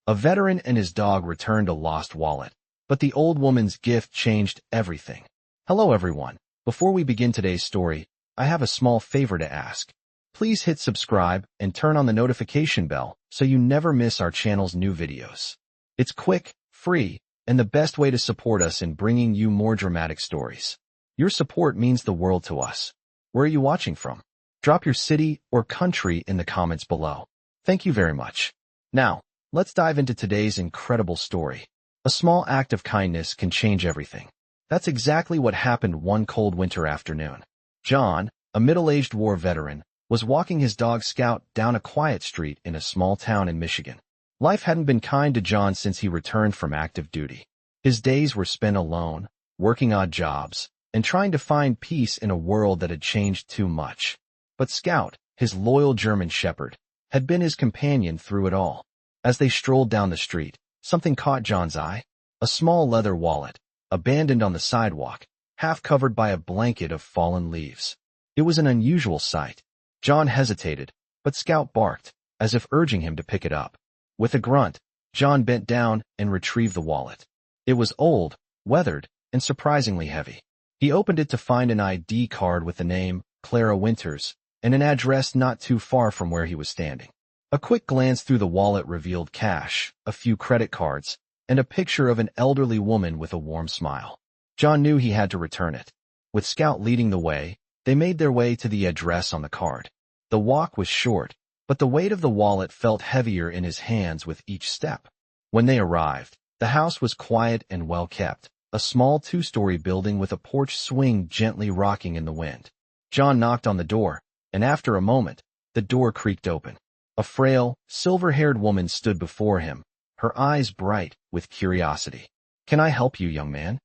A veteran and his dog returned a lost wallet, but the old woman's gift changed everything. Hello everyone. Before we begin today's story, I have a small favor to ask. Please hit subscribe and turn on the notification bell so you never miss our channel's new videos. It's quick, free, and the best way to support us in bringing you more dramatic stories. Your support means the world to us. Where are you watching from? Drop your city or country in the comments below. Thank you very much. Now, let's dive into today's incredible story. A small act of kindness can change everything. That's exactly what happened one cold winter afternoon. John, a middle-aged war veteran, was walking his dog Scout down a quiet street in a small town in Michigan. Life hadn't been kind to John since he returned from active duty. His days were spent alone, working odd jobs, and trying to find peace in a world that had changed too much. But Scout, his loyal German shepherd, had been his companion through it all. As they strolled down the street, something caught John's eye. A small leather wallet, abandoned on the sidewalk, half covered by a blanket of fallen leaves. It was an unusual sight. John hesitated, but Scout barked, as if urging him to pick it up. With a grunt, John bent down and retrieved the wallet. It was old, weathered, and surprisingly heavy. He opened it to find an ID card with the name Clara Winters and an address not too far from where he was standing. A quick glance through the wallet revealed cash, a few credit cards, and a picture of an elderly woman with a warm smile. John knew he had to return it. With Scout leading the way, they made their way to the address on the card. The walk was short, but the weight of the wallet felt heavier in his hands with each step. When they arrived, the house was quiet and well kept, a small two-story building with a porch swing gently rocking in the wind. John knocked on the door, and after a moment, the door creaked open. A frail, silver-haired woman stood before him, her eyes bright with curiosity. "Can I help you, young man?"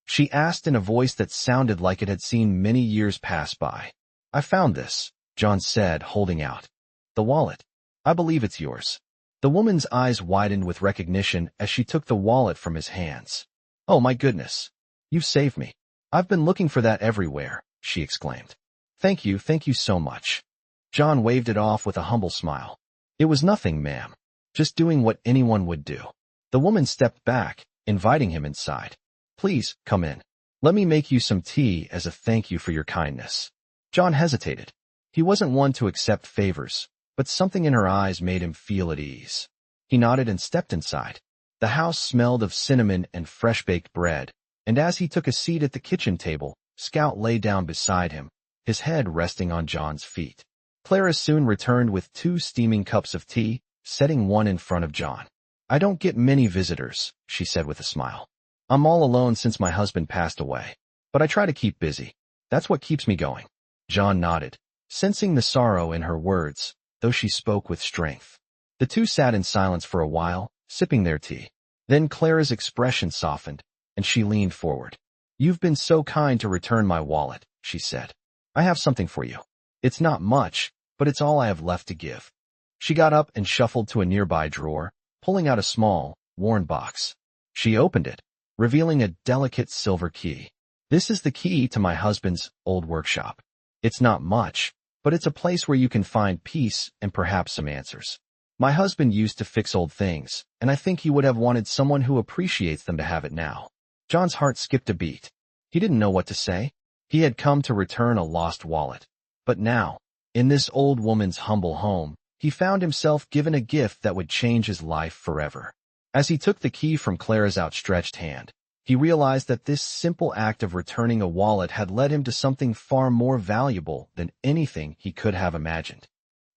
she asked in a voice that sounded like it had seen many years pass by. "I found this," John said, holding out the wallet. "I believe it's yours." The woman's eyes widened with recognition as she took the wallet from his hands. "Oh my goodness. You've saved me. I've been looking for that everywhere," she exclaimed. Thank you so much." John waved it off with a humble smile. "It was nothing, ma'am. Just doing what anyone would do." The woman stepped back, inviting him inside. "Please, come in. Let me make you some tea as a thank you for your kindness." John hesitated. He wasn't one to accept favors, but something in her eyes made him feel at ease. He nodded and stepped inside. The house smelled of cinnamon and fresh-baked bread, and as he took a seat at the kitchen table, Scout lay down beside him, his head resting on John's feet. Clara soon returned with 2 steaming cups of tea, setting one in front of John. "I don't get many visitors," she said with a smile. "I'm all alone since my husband passed away, but I try to keep busy. That's what keeps me going." John nodded, sensing the sorrow in her words, though she spoke with strength. The two sat in silence for a while, sipping their tea. Then Clara's expression softened, and she leaned forward. "You've been so kind to return my wallet," she said. "I have something for you. It's not much, but it's all I have left to give." She got up and shuffled to a nearby drawer, pulling out a small, worn box. She opened it, revealing a delicate silver key. "This is the key to my husband's old workshop. It's not much, but it's a place where you can find peace and perhaps some answers. My husband used to fix old things, and I think he would have wanted someone who appreciates them to have it now." John's heart skipped a beat. He didn't know what to say. He had come to return a lost wallet. But now, in this old woman's humble home, he found himself given a gift that would change his life forever. As he took the key from Clara's outstretched hand, he realized that this simple act of returning a wallet had led him to something far more valuable than anything he could have imagined.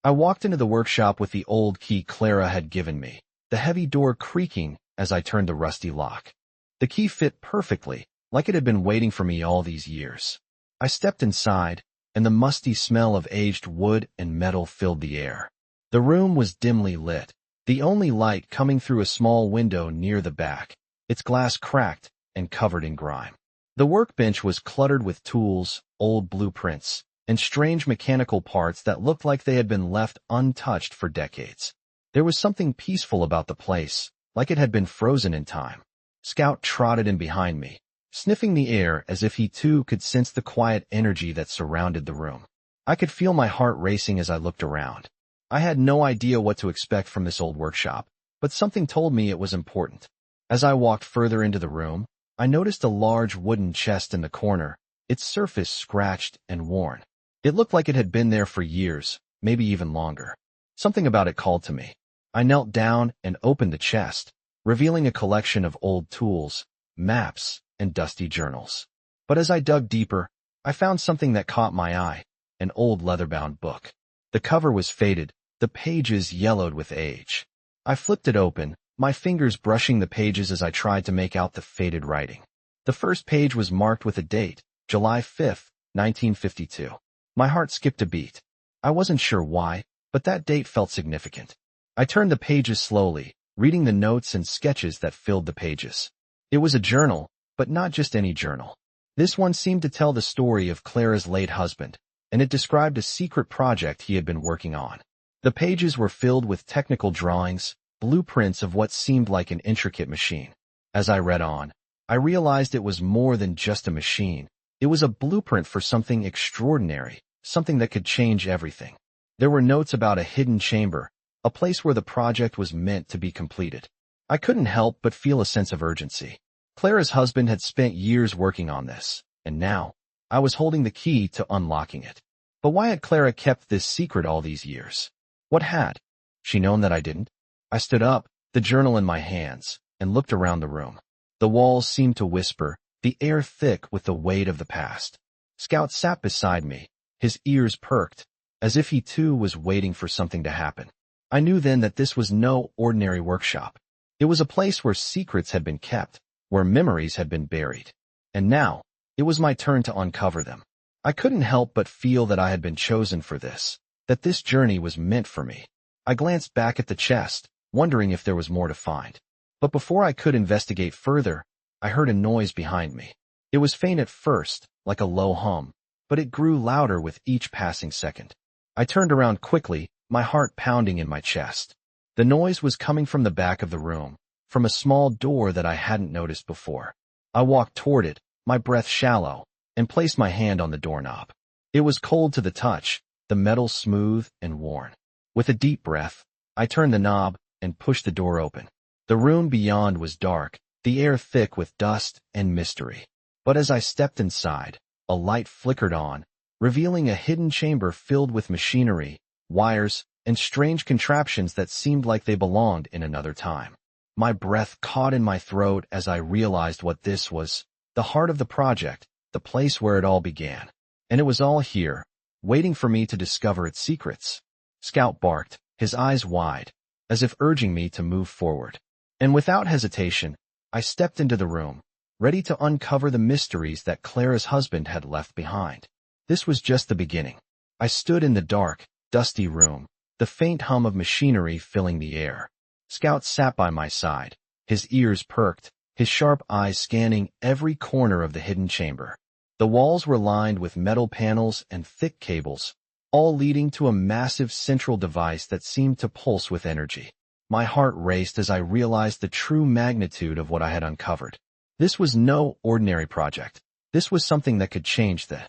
"I walked into the workshop with the old key Clara had given me, the heavy door creaking as I turned the rusty lock. The key fit perfectly, like it had been waiting for me all these years. I stepped inside, and the musty smell of aged wood and metal filled the air. The room was dimly lit, the only light coming through a small window near the back, its glass cracked and covered in grime. The workbench was cluttered with tools, old blueprints, and strange mechanical parts that looked like they had been left untouched for decades. There was something peaceful about the place, like it had been frozen in time. Scout trotted in behind me, sniffing the air as if he too could sense the quiet energy that surrounded the room. I could feel my heart racing as I looked around. I had no idea what to expect from this old workshop, but something told me it was important. As I walked further into the room, I noticed a large wooden chest in the corner, its surface scratched and worn. It looked like it had been there for years, maybe even longer. Something about it called to me. I knelt down and opened the chest, revealing a collection of old tools, maps, and dusty journals. But as I dug deeper, I found something that caught my eye, an old leather-bound book. The cover was faded, the pages yellowed with age. I flipped it open, my fingers brushing the pages as I tried to make out the faded writing. The first page was marked with a date, July 5th, 1952. My heart skipped a beat. I wasn't sure why, but that date felt significant. I turned the pages slowly, reading the notes and sketches that filled the pages. It was a journal, but not just any journal. This one seemed to tell the story of Clara's late husband, and it described a secret project he had been working on. The pages were filled with technical drawings, blueprints of what seemed like an intricate machine. As I read on, I realized it was more than just a machine. It was a blueprint for something extraordinary, something that could change everything. There were notes about a hidden chamber, a place where the project was meant to be completed. I couldn't help but feel a sense of urgency. Clara's husband had spent years working on this, and now, I was holding the key to unlocking it. But why had Clara kept this secret all these years? What had she known that I didn't? I stood up, the journal in my hands, and looked around the room. The walls seemed to whisper, the air thick with the weight of the past. Scout sat beside me, his ears perked, as if he too was waiting for something to happen. I knew then that this was no ordinary workshop. It was a place where secrets had been kept, where memories had been buried. And now, it was my turn to uncover them. I couldn't help but feel that I had been chosen for this, that this journey was meant for me. I glanced back at the chest, wondering if there was more to find. But before I could investigate further, I heard a noise behind me. It was faint at first, like a low hum, but it grew louder with each passing second. I turned around quickly, my heart pounding in my chest. The noise was coming from the back of the room, from a small door that I hadn't noticed before. I walked toward it, my breath shallow, and placed my hand on the doorknob. It was cold to the touch, the metal smooth and worn. With a deep breath, I turned the knob and pushed the door open. The room beyond was dark, the air thick with dust and mystery. But as I stepped inside, a light flickered on, revealing a hidden chamber filled with machinery, wires, and strange contraptions that seemed like they belonged in another time. My breath caught in my throat as I realized what this was, the heart of the project, the place where it all began. And it was all here, waiting for me to discover its secrets. Scout barked, his eyes wide, as if urging me to move forward. And without hesitation, I stepped into the room, ready to uncover the mysteries that Clara's husband had left behind. This was just the beginning. I stood in the dark, dusty room, the faint hum of machinery filling the air. Scout sat by my side, his ears perked, his sharp eyes scanning every corner of the hidden chamber. The walls were lined with metal panels and thick cables, all leading to a massive central device that seemed to pulse with energy. My heart raced as I realized the true magnitude of what I had uncovered. This was no ordinary project. This was something that could change the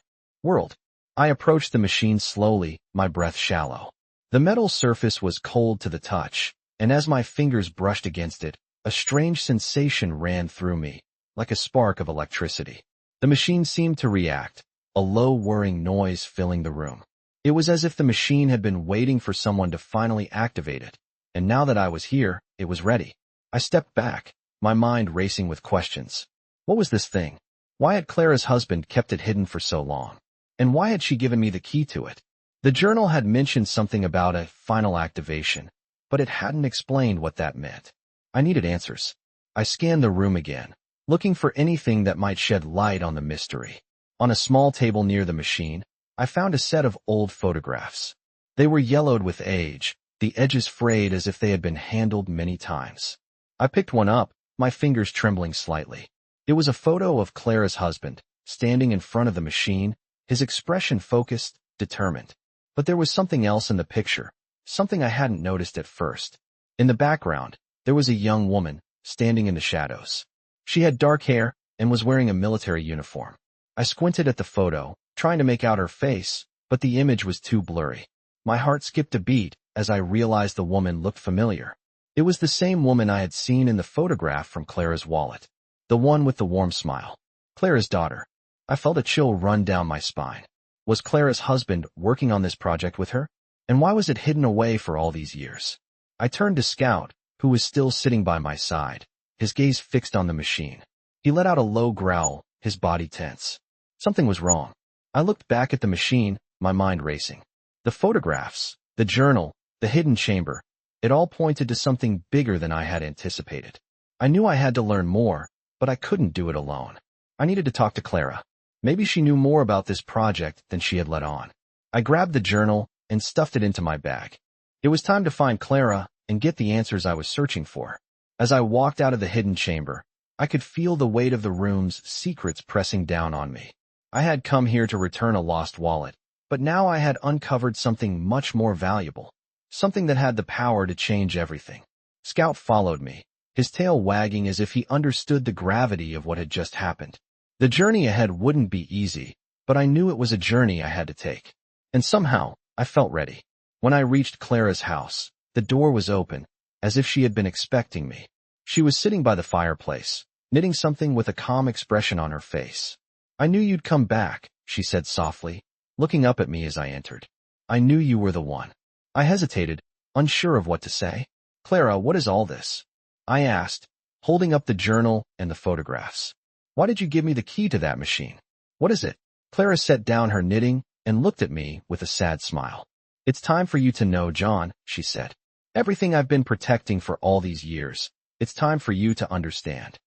world. I approached the machine slowly, my breath shallow. The metal surface was cold to the touch, and as my fingers brushed against it, a strange sensation ran through me, like a spark of electricity. The machine seemed to react, a low whirring noise filling the room. It was as if the machine had been waiting for someone to finally activate it, and now that I was here, it was ready. I stepped back, my mind racing with questions. What was this thing? Why had Clara's husband kept it hidden for so long? And why had she given me the key to it? The journal had mentioned something about a final activation, but it hadn't explained what that meant. I needed answers. I scanned the room again, looking for anything that might shed light on the mystery. On a small table near the machine, I found a set of old photographs. They were yellowed with age, the edges frayed as if they had been handled many times. I picked one up, my fingers trembling slightly. It was a photo of Clara's husband, standing in front of the machine, his expression focused, determined. But there was something else in the picture, something I hadn't noticed at first. In the background, there was a young woman, standing in the shadows. She had dark hair and was wearing a military uniform. I squinted at the photo, trying to make out her face, but the image was too blurry. My heart skipped a beat as I realized the woman looked familiar. It was the same woman I had seen in the photograph from Clara's wallet. The one with the warm smile. Clara's daughter. I felt a chill run down my spine. Was Clara's husband working on this project with her? And why was it hidden away for all these years? I turned to Scout, who was still sitting by my side, his gaze fixed on the machine. He let out a low growl, his body tense. Something was wrong. I looked back at the machine, my mind racing. The photographs, the journal, the hidden chamber, it all pointed to something bigger than I had anticipated. I knew I had to learn more, but I couldn't do it alone. I needed to talk to Clara. Maybe she knew more about this project than she had let on. I grabbed the journal and stuffed it into my bag. It was time to find Clara and get the answers I was searching for. As I walked out of the hidden chamber, I could feel the weight of the room's secrets pressing down on me. I had come here to return a lost wallet, but now I had uncovered something much more valuable, something that had the power to change everything. Scout followed me, his tail wagging as if he understood the gravity of what had just happened. The journey ahead wouldn't be easy, but I knew it was a journey I had to take. And somehow, I felt ready. When I reached Clara's house, the door was open, as if she had been expecting me. She was sitting by the fireplace, knitting something with a calm expression on her face. "I knew you'd come back," she said softly, looking up at me as I entered. "I knew you were the one." I hesitated, unsure of what to say. "Clara, what is all this?" I asked, holding up the journal and the photographs. "Why did you give me the key to that machine? What is it?" Clara set down her knitting and looked at me with a sad smile. "It's time for you to know, John," she said. "Everything I've been protecting for all these years. It's time for you to understand."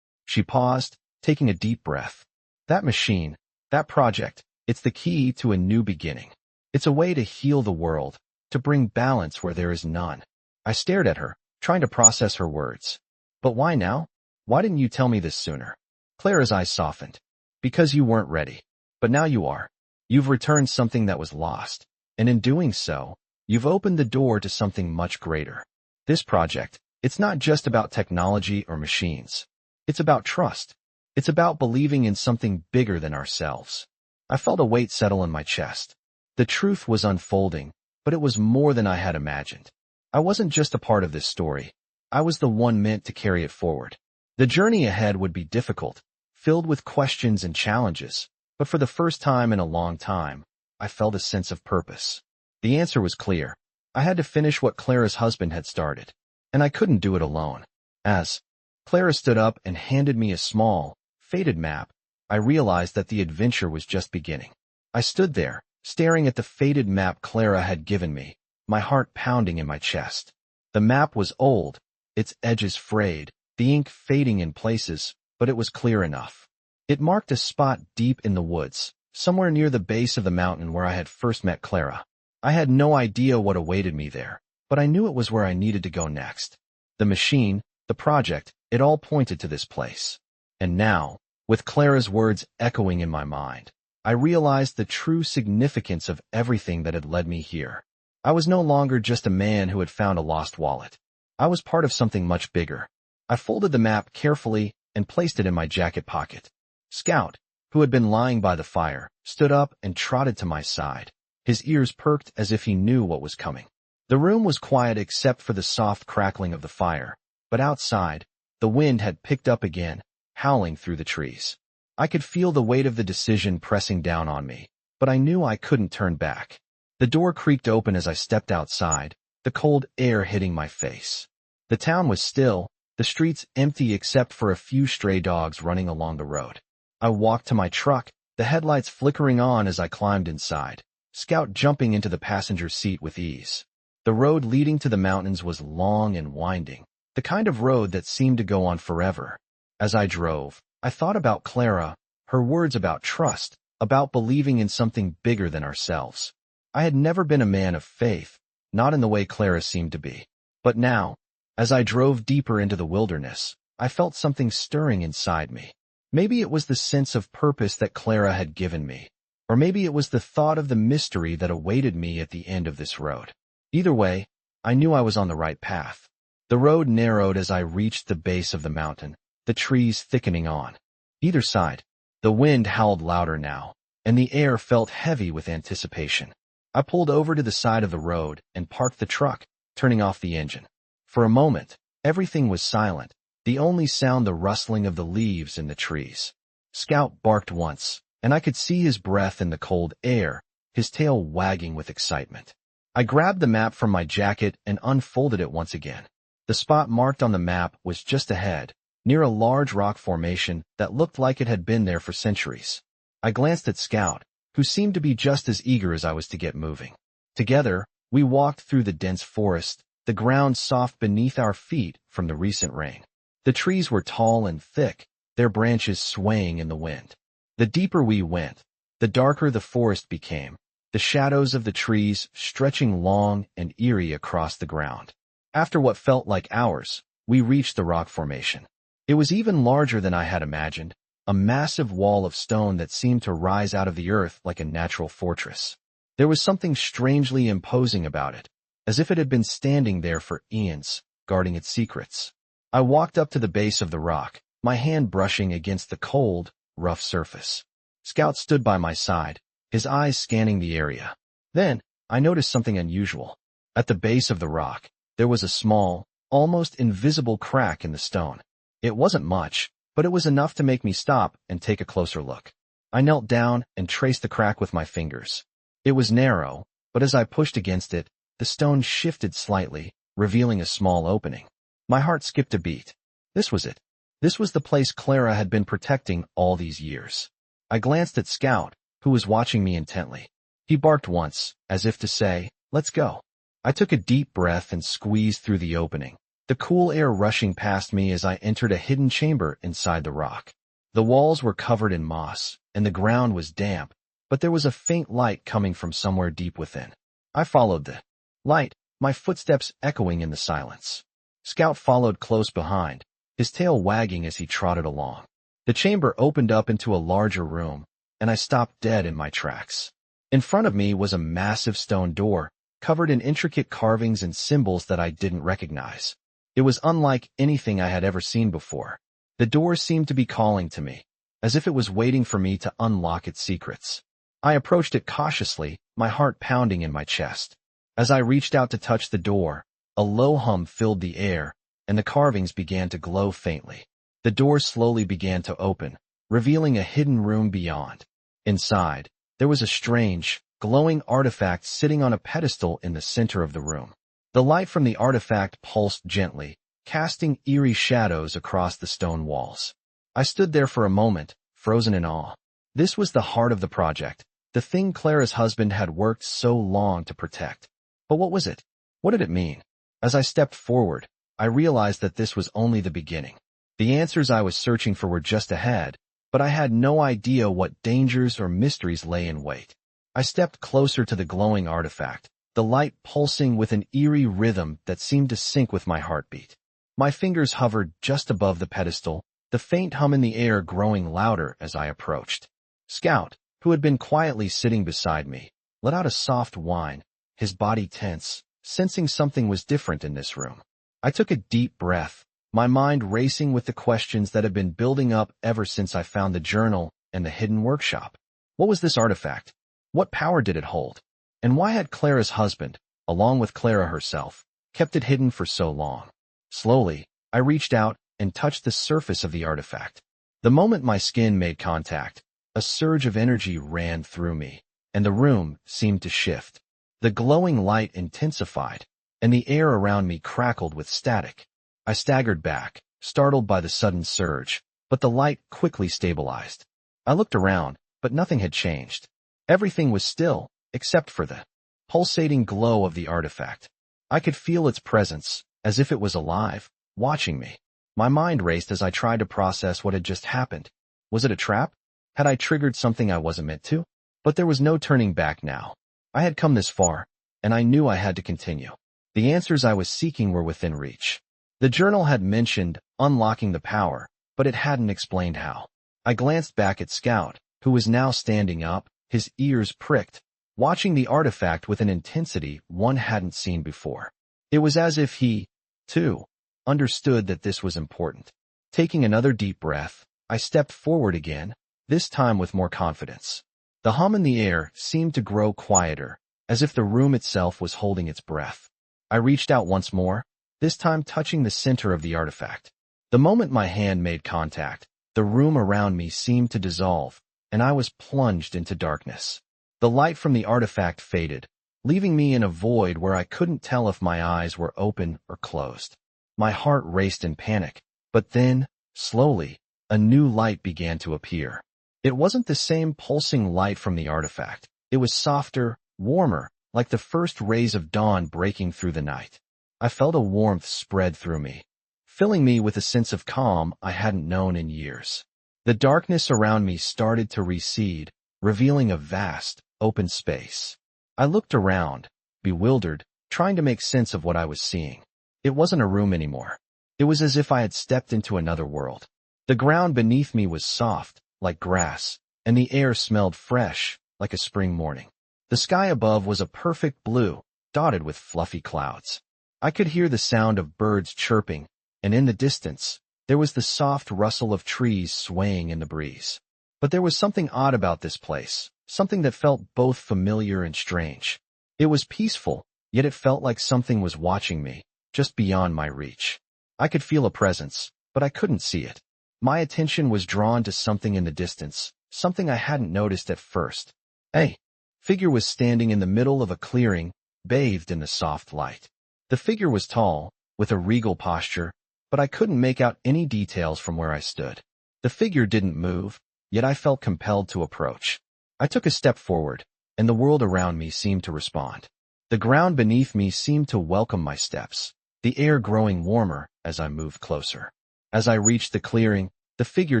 She paused, taking a deep breath. "That machine, that project, it's the key to a new beginning. It's a way to heal the world, to bring balance where there is none." I stared at her, trying to process her words. "But why now? Why didn't you tell me this sooner?" Clara's eyes softened. "Because you weren't ready. But now you are. You've returned something that was lost. And in doing so, you've opened the door to something much greater. This project, it's not just about technology or machines. It's about trust. It's about believing in something bigger than ourselves." I felt a weight settle in my chest. The truth was unfolding, but it was more than I had imagined. I wasn't just a part of this story. I was the one meant to carry it forward. The journey ahead would be difficult, filled with questions and challenges, but for the first time in a long time, I felt a sense of purpose. The answer was clear. I had to finish what Clara's husband had started, and I couldn't do it alone. As Clara stood up and handed me a small, faded map, I realized that the adventure was just beginning. I stood there, staring at the faded map Clara had given me, my heart pounding in my chest. The map was old, its edges frayed, the ink fading in places, but it was clear enough. It marked a spot deep in the woods, somewhere near the base of the mountain where I had first met Clara. I had no idea what awaited me there, but I knew it was where I needed to go next. The machine, the project, it all pointed to this place. And now, with Clara's words echoing in my mind, I realized the true significance of everything that had led me here. I was no longer just a man who had found a lost wallet. I was part of something much bigger. I folded the map carefully and placed it in my jacket pocket. Scout, who had been lying by the fire, stood up and trotted to my side. His ears perked as if he knew what was coming. The room was quiet except for the soft crackling of the fire, but outside, the wind had picked up again, howling through the trees. I could feel the weight of the decision pressing down on me, but I knew I couldn't turn back. The door creaked open as I stepped outside, the cold air hitting my face. The town was still, the streets empty except for a few stray dogs running along the road. I walked to my truck, the headlights flickering on as I climbed inside, Scout jumping into the passenger seat with ease. The road leading to the mountains was long and winding, the kind of road that seemed to go on forever. As I drove, I thought about Clara, her words about trust, about believing in something bigger than ourselves. I had never been a man of faith, not in the way Clara seemed to be. But now, as I drove deeper into the wilderness, I felt something stirring inside me. Maybe it was the sense of purpose that Clara had given me, or maybe it was the thought of the mystery that awaited me at the end of this road. Either way, I knew I was on the right path. The road narrowed as I reached the base of the mountain, the trees thickening on either side. The wind howled louder now, and the air felt heavy with anticipation. I pulled over to the side of the road and parked the truck, turning off the engine. For a moment, everything was silent, the only sound the rustling of the leaves in the trees. Scout barked once, and I could see his breath in the cold air, his tail wagging with excitement. I grabbed the map from my jacket and unfolded it once again. The spot marked on the map was just ahead, near a large rock formation that looked like it had been there for centuries. I glanced at Scout, who seemed to be just as eager as I was to get moving. Together, we walked through the dense forest, the ground soft beneath our feet from the recent rain. The trees were tall and thick, their branches swaying in the wind. The deeper we went, the darker the forest became, the shadows of the trees stretching long and eerie across the ground. After what felt like hours, we reached the rock formation. It was even larger than I had imagined, a massive wall of stone that seemed to rise out of the earth like a natural fortress. There was something strangely imposing about it, as if it had been standing there for eons, guarding its secrets. I walked up to the base of the rock, my hand brushing against the cold, rough surface. Scout stood by my side, his eyes scanning the area. Then, I noticed something unusual. At the base of the rock, there was a small, almost invisible crack in the stone. It wasn't much, but it was enough to make me stop and take a closer look. I knelt down and traced the crack with my fingers. It was narrow, but as I pushed against it, the stone shifted slightly, revealing a small opening. My heart skipped a beat. This was it. This was the place Clara had been protecting all these years. I glanced at Scout, who was watching me intently. He barked once, as if to say, "Let's go." I took a deep breath and squeezed through the opening, the cool air rushing past me as I entered a hidden chamber inside the rock. The walls were covered in moss, and the ground was damp, but there was a faint light coming from somewhere deep within. I followed the light, my footsteps echoing in the silence. Scout followed close behind, his tail wagging as he trotted along. The chamber opened up into a larger room, and I stopped dead in my tracks. In front of me was a massive stone door, covered in intricate carvings and symbols that I didn't recognize. It was unlike anything I had ever seen before. The door seemed to be calling to me, as if it was waiting for me to unlock its secrets. I approached it cautiously, my heart pounding in my chest. As I reached out to touch the door, a low hum filled the air, and the carvings began to glow faintly. The door slowly began to open, revealing a hidden room beyond. Inside, there was a strange, glowing artifact sitting on a pedestal in the center of the room. The light from the artifact pulsed gently, casting eerie shadows across the stone walls. I stood there for a moment, frozen in awe. This was the heart of the project, the thing Clara's husband had worked so long to protect. But what was it? What did it mean? As I stepped forward, I realized that this was only the beginning. The answers I was searching for were just ahead, but I had no idea what dangers or mysteries lay in wait. I stepped closer to the glowing artifact, the light pulsing with an eerie rhythm that seemed to sync with my heartbeat. My fingers hovered just above the pedestal, the faint hum in the air growing louder as I approached. Scout, who had been quietly sitting beside me, let out a soft whine, his body tense, sensing something was different in this room. I took a deep breath, my mind racing with the questions that had been building up ever since I found the journal and the hidden workshop. What was this artifact? What power did it hold? And why had Clara's husband, along with Clara herself, kept it hidden for so long? Slowly, I reached out and touched the surface of the artifact. The moment my skin made contact, a surge of energy ran through me, and the room seemed to shift. The glowing light intensified, and the air around me crackled with static. I staggered back, startled by the sudden surge, but the light quickly stabilized. I looked around, but nothing had changed. Everything was still, except for the pulsating glow of the artifact. I could feel its presence, as if it was alive, watching me. My mind raced as I tried to process what had just happened. Was it a trap? Had I triggered something I wasn't meant to? But there was no turning back now. I had come this far, and I knew I had to continue. The answers I was seeking were within reach. The journal had mentioned unlocking the power, but it hadn't explained how. I glanced back at Scout, who was now standing up, his ears pricked, watching the artifact with an intensity one hadn't seen before. It was as if he, too, understood that this was important. Taking another deep breath, I stepped forward again, this time with more confidence. The hum in the air seemed to grow quieter, as if the room itself was holding its breath. I reached out once more, this time touching the center of the artifact. The moment my hand made contact, the room around me seemed to dissolve, and I was plunged into darkness. The light from the artifact faded, leaving me in a void where I couldn't tell if my eyes were open or closed. My heart raced in panic, but then, slowly, a new light began to appear. It wasn't the same pulsing light from the artifact. It was softer, warmer, like the first rays of dawn breaking through the night. I felt a warmth spread through me, filling me with a sense of calm I hadn't known in years. The darkness around me started to recede, revealing a vast, open space. I looked around, bewildered, trying to make sense of what I was seeing. It wasn't a room anymore. It was as if I had stepped into another world. The ground beneath me was soft, like grass, and the air smelled fresh, like a spring morning. The sky above was a perfect blue, dotted with fluffy clouds. I could hear the sound of birds chirping, and in the distance, there was the soft rustle of trees swaying in the breeze. But there was something odd about this place, something that felt both familiar and strange. It was peaceful, yet it felt like something was watching me, just beyond my reach. I could feel a presence, but I couldn't see it. My attention was drawn to something in the distance, something I hadn't noticed at first. A figure was standing in the middle of a clearing, bathed in the soft light. The figure was tall, with a regal posture, but I couldn't make out any details from where I stood. The figure didn't move, yet I felt compelled to approach. I took a step forward, and the world around me seemed to respond. The ground beneath me seemed to welcome my steps, the air growing warmer as I moved closer. As I reached the clearing, the figure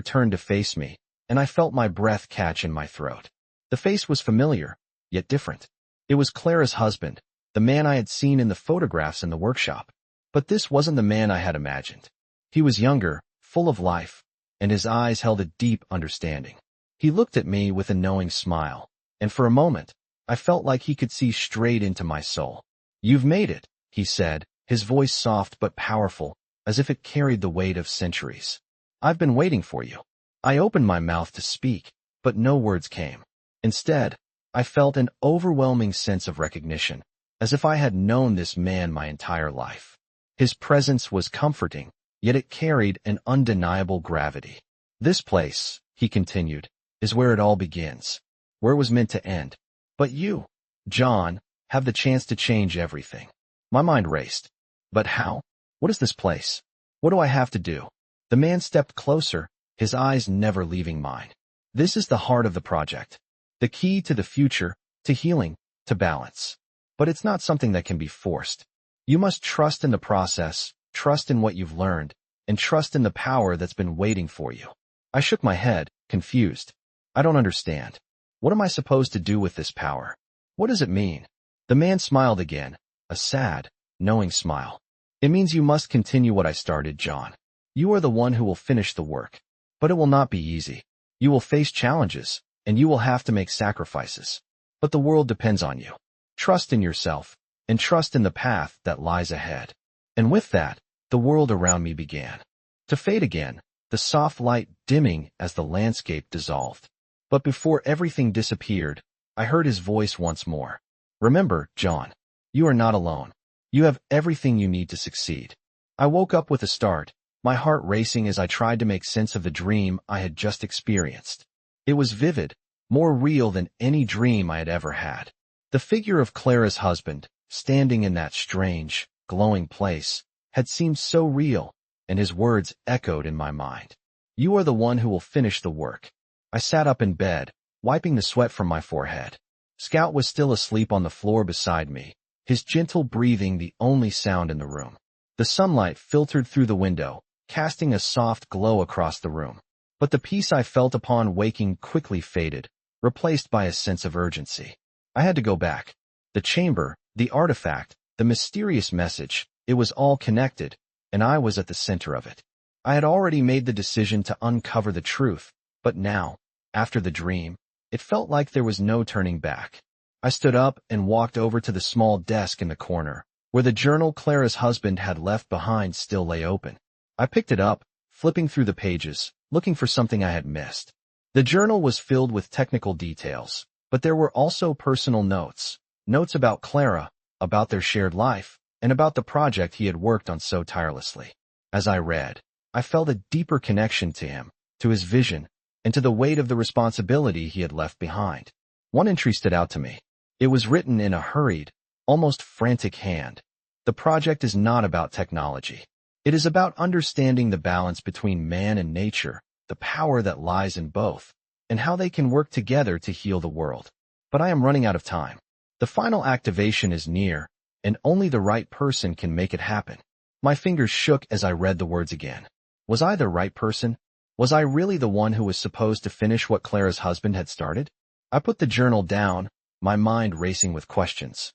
turned to face me, and I felt my breath catch in my throat. The face was familiar, yet different. It was Clara's husband, the man I had seen in the photographs in the workshop. But this wasn't the man I had imagined. He was younger, full of life, and his eyes held a deep understanding. He looked at me with a knowing smile, and for a moment, I felt like he could see straight into my soul. "You've made it," he said, his voice soft but powerful, as if it carried the weight of centuries. "I've been waiting for you." I opened my mouth to speak, but no words came. Instead, I felt an overwhelming sense of recognition, as if I had known this man my entire life. His presence was comforting, yet it carried an undeniable gravity. "This place," he continued, "is where it all begins, where it was meant to end. But you, John, have the chance to change everything." My mind raced. But how? What is this place? What do I have to do? The man stepped closer, his eyes never leaving mine. "This is the heart of the project. The key to the future, to healing, to balance. But it's not something that can be forced. You must trust in the process, trust in what you've learned, and trust in the power that's been waiting for you." I shook my head, confused. "I don't understand. What am I supposed to do with this power? What does it mean?" The man smiled again, a sad, knowing smile. "It means you must continue what I started, John. You are the one who will finish the work. But it will not be easy. You will face challenges, and you will have to make sacrifices. But the world depends on you. Trust in yourself, and trust in the path that lies ahead." And with that, the world around me began to fade again, the soft light dimming as the landscape dissolved. But before everything disappeared, I heard his voice once more. "Remember, John, you are not alone. You have everything you need to succeed." I woke up with a start, my heart racing as I tried to make sense of the dream I had just experienced. It was vivid, more real than any dream I had ever had. The figure of Clara's husband, standing in that strange, glowing place, had seemed so real, and his words echoed in my mind. "You are the one who will finish the work." I sat up in bed, wiping the sweat from my forehead. Scout was still asleep on the floor beside me, his gentle breathing the only sound in the room. The sunlight filtered through the window, casting a soft glow across the room. But the peace I felt upon waking quickly faded, replaced by a sense of urgency. I had to go back. The chamber, the artifact, the mysterious message, it was all connected, and I was at the center of it. I had already made the decision to uncover the truth, but now, after the dream, it felt like there was no turning back. I stood up and walked over to the small desk in the corner, where the journal Clara's husband had left behind still lay open. I picked it up, flipping through the pages, looking for something I had missed. The journal was filled with technical details, but there were also personal notes, notes about Clara, about their shared life, and about the project he had worked on so tirelessly. As I read, I felt a deeper connection to him, to his vision, and to the weight of the responsibility he had left behind. One entry stood out to me. It was written in a hurried, almost frantic hand. The project is not about technology. It is about understanding the balance between man and nature, the power that lies in both, and how they can work together to heal the world. But I am running out of time. The final activation is near, and only the right person can make it happen. My fingers shook as I read the words again. Was I the right person? Was I really the one who was supposed to finish what Clara's husband had started? I put the journal down, my mind racing with questions.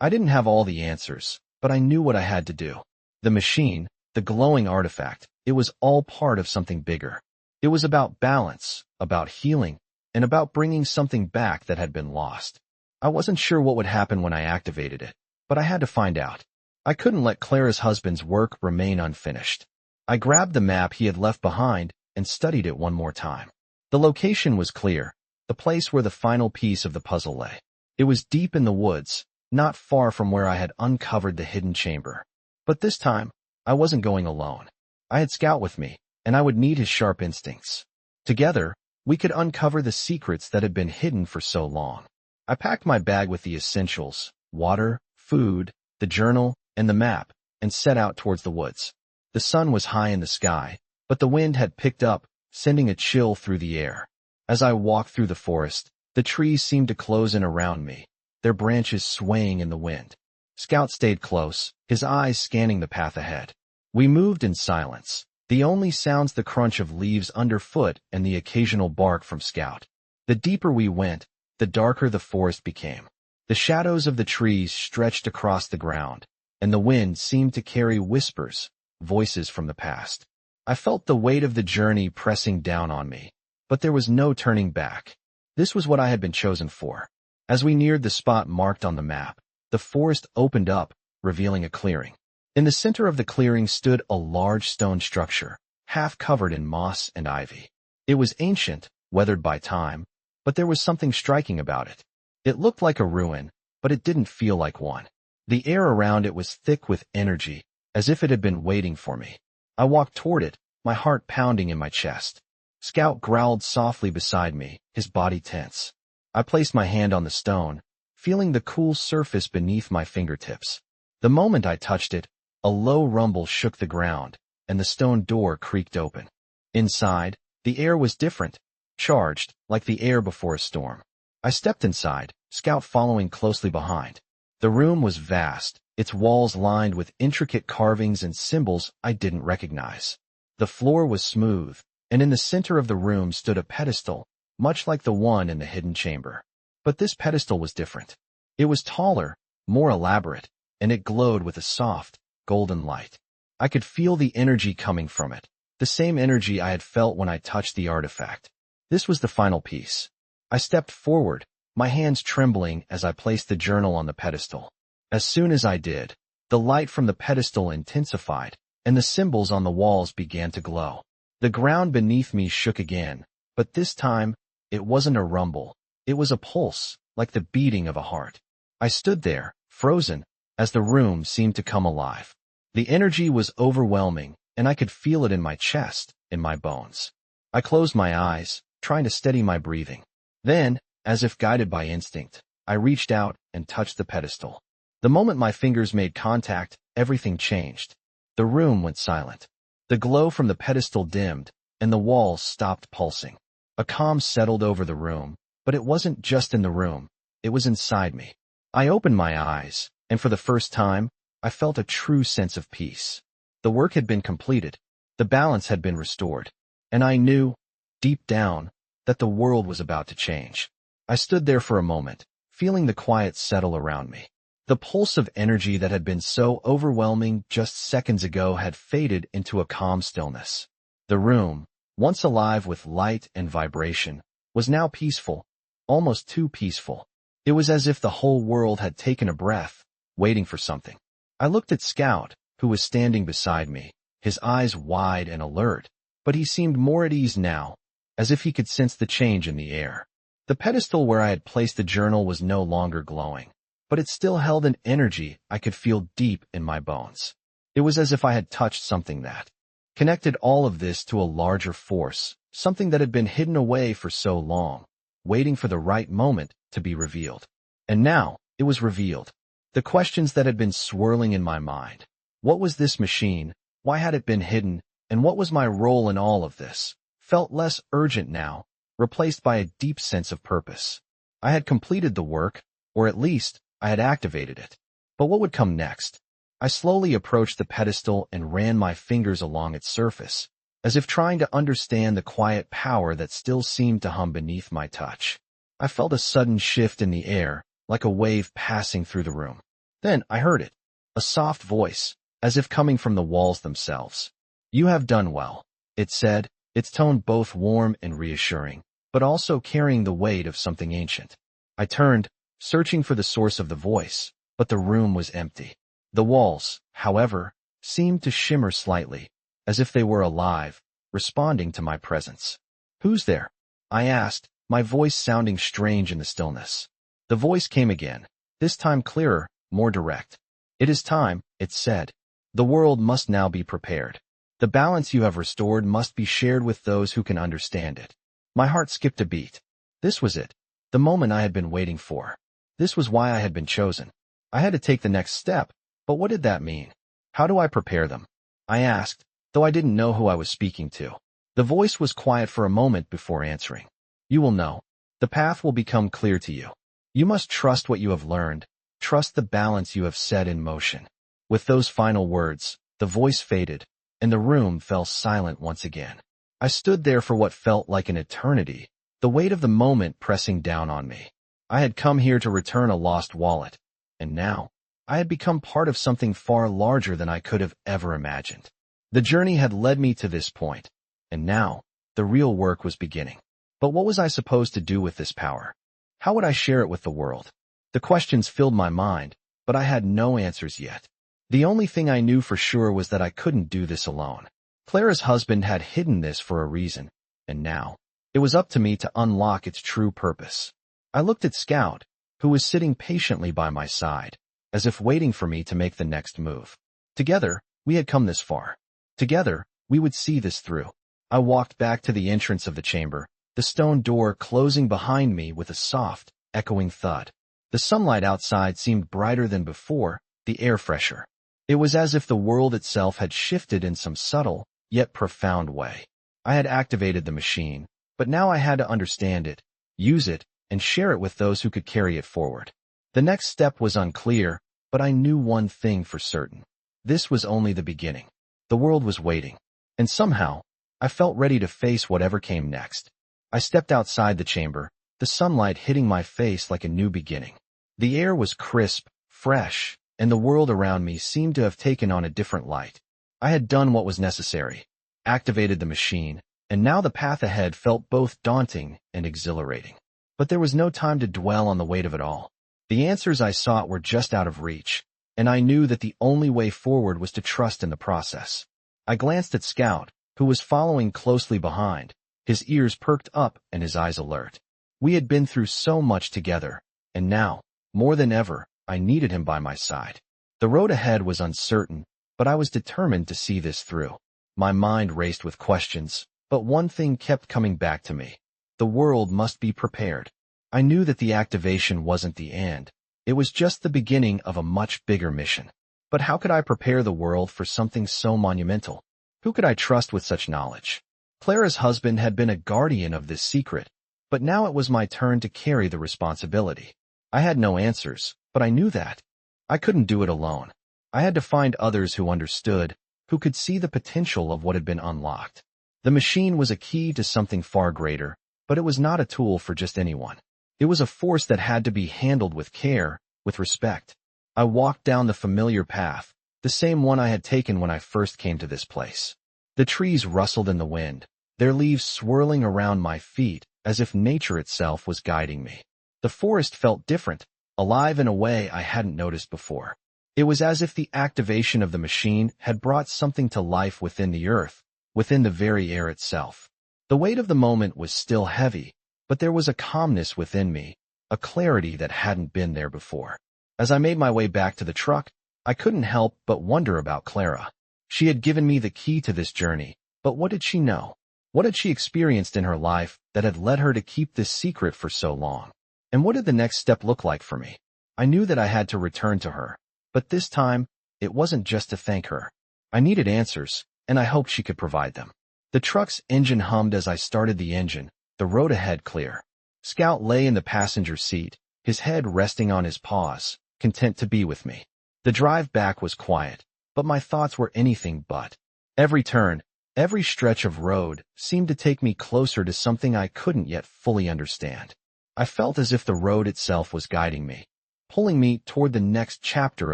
I didn't have all the answers, but I knew what I had to do. The machine, the glowing artifact, it was all part of something bigger. It was about balance, about healing, and about bringing something back that had been lost. I wasn't sure what would happen when I activated it, but I had to find out. I couldn't let Clara's husband's work remain unfinished. I grabbed the map he had left behind and studied it one more time. The location was clear, the place where the final piece of the puzzle lay. It was deep in the woods, not far from where I had uncovered the hidden chamber. But this time, I wasn't going alone. I had Scout with me, and I would need his sharp instincts. Together, we could uncover the secrets that had been hidden for so long. I packed my bag with the essentials, water, food, the journal, and the map, and set out towards the woods. The sun was high in the sky, but the wind had picked up, sending a chill through the air. As I walked through the forest, the trees seemed to close in around me, their branches swaying in the wind. Scout stayed close, his eyes scanning the path ahead. We moved in silence, the only sounds the crunch of leaves underfoot and the occasional bark from Scout. The deeper we went, the darker the forest became. The shadows of the trees stretched across the ground, and the wind seemed to carry whispers, voices from the past. I felt the weight of the journey pressing down on me, but there was no turning back. This was what I had been chosen for. As we neared the spot marked on the map, the forest opened up, revealing a clearing. In the center of the clearing stood a large stone structure, half covered in moss and ivy. It was ancient, weathered by time, but there was something striking about it. It looked like a ruin, but it didn't feel like one. The air around it was thick with energy, as if it had been waiting for me. I walked toward it, my heart pounding in my chest. Scout growled softly beside me, his body tense. I placed my hand on the stone, feeling the cool surface beneath my fingertips. The moment I touched it, a low rumble shook the ground, and the stone door creaked open. Inside, the air was different, charged, like the air before a storm. I stepped inside, Scout following closely behind. The room was vast, its walls lined with intricate carvings and symbols I didn't recognize. The floor was smooth, and in the center of the room stood a pedestal, much like the one in the hidden chamber. But this pedestal was different. It was taller, more elaborate, and it glowed with a soft, golden light. I could feel the energy coming from it, the same energy I had felt when I touched the artifact. This was the final piece. I stepped forward, my hands trembling as I placed the journal on the pedestal. As soon as I did, the light from the pedestal intensified, and the symbols on the walls began to glow. The ground beneath me shook again, but this time, it wasn't a rumble. It was a pulse, like the beating of a heart. I stood there, frozen, as the room seemed to come alive. The energy was overwhelming, and I could feel it in my chest, in my bones. I closed my eyes, trying to steady my breathing. Then, as if guided by instinct, I reached out and touched the pedestal. The moment my fingers made contact, everything changed. The room went silent. The glow from the pedestal dimmed, and the walls stopped pulsing. A calm settled over the room, but it wasn't just in the room, it was inside me. I opened my eyes, and for the first time, I felt a true sense of peace. The work had been completed, the balance had been restored, and I knew, deep down, that the world was about to change. I stood there for a moment, feeling the quiet settle around me. The pulse of energy that had been so overwhelming just seconds ago had faded into a calm stillness. The room, once alive with light and vibration, was now peaceful, almost too peaceful. It was as if the whole world had taken a breath, waiting for something. I looked at Scout, who was standing beside me, his eyes wide and alert, but he seemed more at ease now, as if he could sense the change in the air. The pedestal where I had placed the journal was no longer glowing. but it still held an energy I could feel deep in my bones. It was as if I had touched something that connected all of this to a larger force, something that had been hidden away for so long, waiting for the right moment to be revealed. And now, it was revealed. The questions that had been swirling in my mind. What was this machine? Why had it been hidden? And what was my role in all of this? Felt less urgent now, replaced by a deep sense of purpose. I had completed the work, or at least, I had activated it. But what would come next? I slowly approached the pedestal and ran my fingers along its surface, as if trying to understand the quiet power that still seemed to hum beneath my touch. I felt a sudden shift in the air, like a wave passing through the room. Then I heard it, a soft voice, as if coming from the walls themselves. "You have done well," it said, its tone both warm and reassuring, but also carrying the weight of something ancient. I turned, searching for the source of the voice, but the room was empty. The walls, however, seemed to shimmer slightly, as if they were alive, responding to my presence. "Who's there?" I asked, my voice sounding strange in the stillness. The voice came again, this time clearer, more direct. "It is time," it said. "The world must now be prepared. The balance you have restored must be shared with those who can understand it." My heart skipped a beat. This was it, the moment I had been waiting for. This was why I had been chosen. I had to take the next step, but what did that mean? "How do I prepare them?" I asked, though I didn't know who I was speaking to. The voice was quiet for a moment before answering. "You will know. The path will become clear to you. You must trust what you have learned, trust the balance you have set in motion." With those final words, the voice faded, and the room fell silent once again. I stood there for what felt like an eternity, the weight of the moment pressing down on me. I had come here to return a lost wallet, and now, I had become part of something far larger than I could have ever imagined. The journey had led me to this point, and now, the real work was beginning. But what was I supposed to do with this power? How would I share it with the world? The questions filled my mind, but I had no answers yet. The only thing I knew for sure was that I couldn't do this alone. Clara's husband had hidden this for a reason, and now, it was up to me to unlock its true purpose. I looked at Scout, who was sitting patiently by my side, as if waiting for me to make the next move. Together, we had come this far. Together, we would see this through. I walked back to the entrance of the chamber, the stone door closing behind me with a soft, echoing thud. The sunlight outside seemed brighter than before, the air fresher. It was as if the world itself had shifted in some subtle, yet profound way. I had activated the machine, but now I had to understand it, use it, and share it with those who could carry it forward. The next step was unclear, but I knew one thing for certain. This was only the beginning. The world was waiting, and somehow, I felt ready to face whatever came next. I stepped outside the chamber, the sunlight hitting my face like a new beginning. The air was crisp, fresh, and the world around me seemed to have taken on a different light. I had done what was necessary, activated the machine, and now the path ahead felt both daunting and exhilarating. But there was no time to dwell on the weight of it all. The answers I sought were just out of reach, and I knew that the only way forward was to trust in the process. I glanced at Scout, who was following closely behind, his ears perked up and his eyes alert. We had been through so much together, and now, more than ever, I needed him by my side. The road ahead was uncertain, but I was determined to see this through. My mind raced with questions, but one thing kept coming back to me. The world must be prepared. I knew that the activation wasn't the end. It was just the beginning of a much bigger mission. But how could I prepare the world for something so monumental? Who could I trust with such knowledge? Clara's husband had been a guardian of this secret, but now it was my turn to carry the responsibility. I had no answers, but I knew that. I couldn't do it alone. I had to find others who understood, who could see the potential of what had been unlocked. The machine was a key to something far greater, but it was not a tool for just anyone. It was a force that had to be handled with care, with respect. I walked down the familiar path, the same one I had taken when I first came to this place. The trees rustled in the wind, their leaves swirling around my feet as if nature itself was guiding me. The forest felt different, alive in a way I hadn't noticed before. It was as if the activation of the machine had brought something to life within the earth, within the very air itself. The weight of the moment was still heavy, but there was a calmness within me, a clarity that hadn't been there before. As I made my way back to the truck, I couldn't help but wonder about Clara. She had given me the key to this journey, but what did she know? What had she experienced in her life that had led her to keep this secret for so long? And what did the next step look like for me? I knew that I had to return to her, but this time, it wasn't just to thank her. I needed answers, and I hoped she could provide them. The truck's engine hummed as I started the engine, the road ahead clear. Scout lay in the passenger seat, his head resting on his paws, content to be with me. The drive back was quiet, but my thoughts were anything but. Every turn, every stretch of road seemed to take me closer to something I couldn't yet fully understand. I felt as if the road itself was guiding me, pulling me toward the next chapter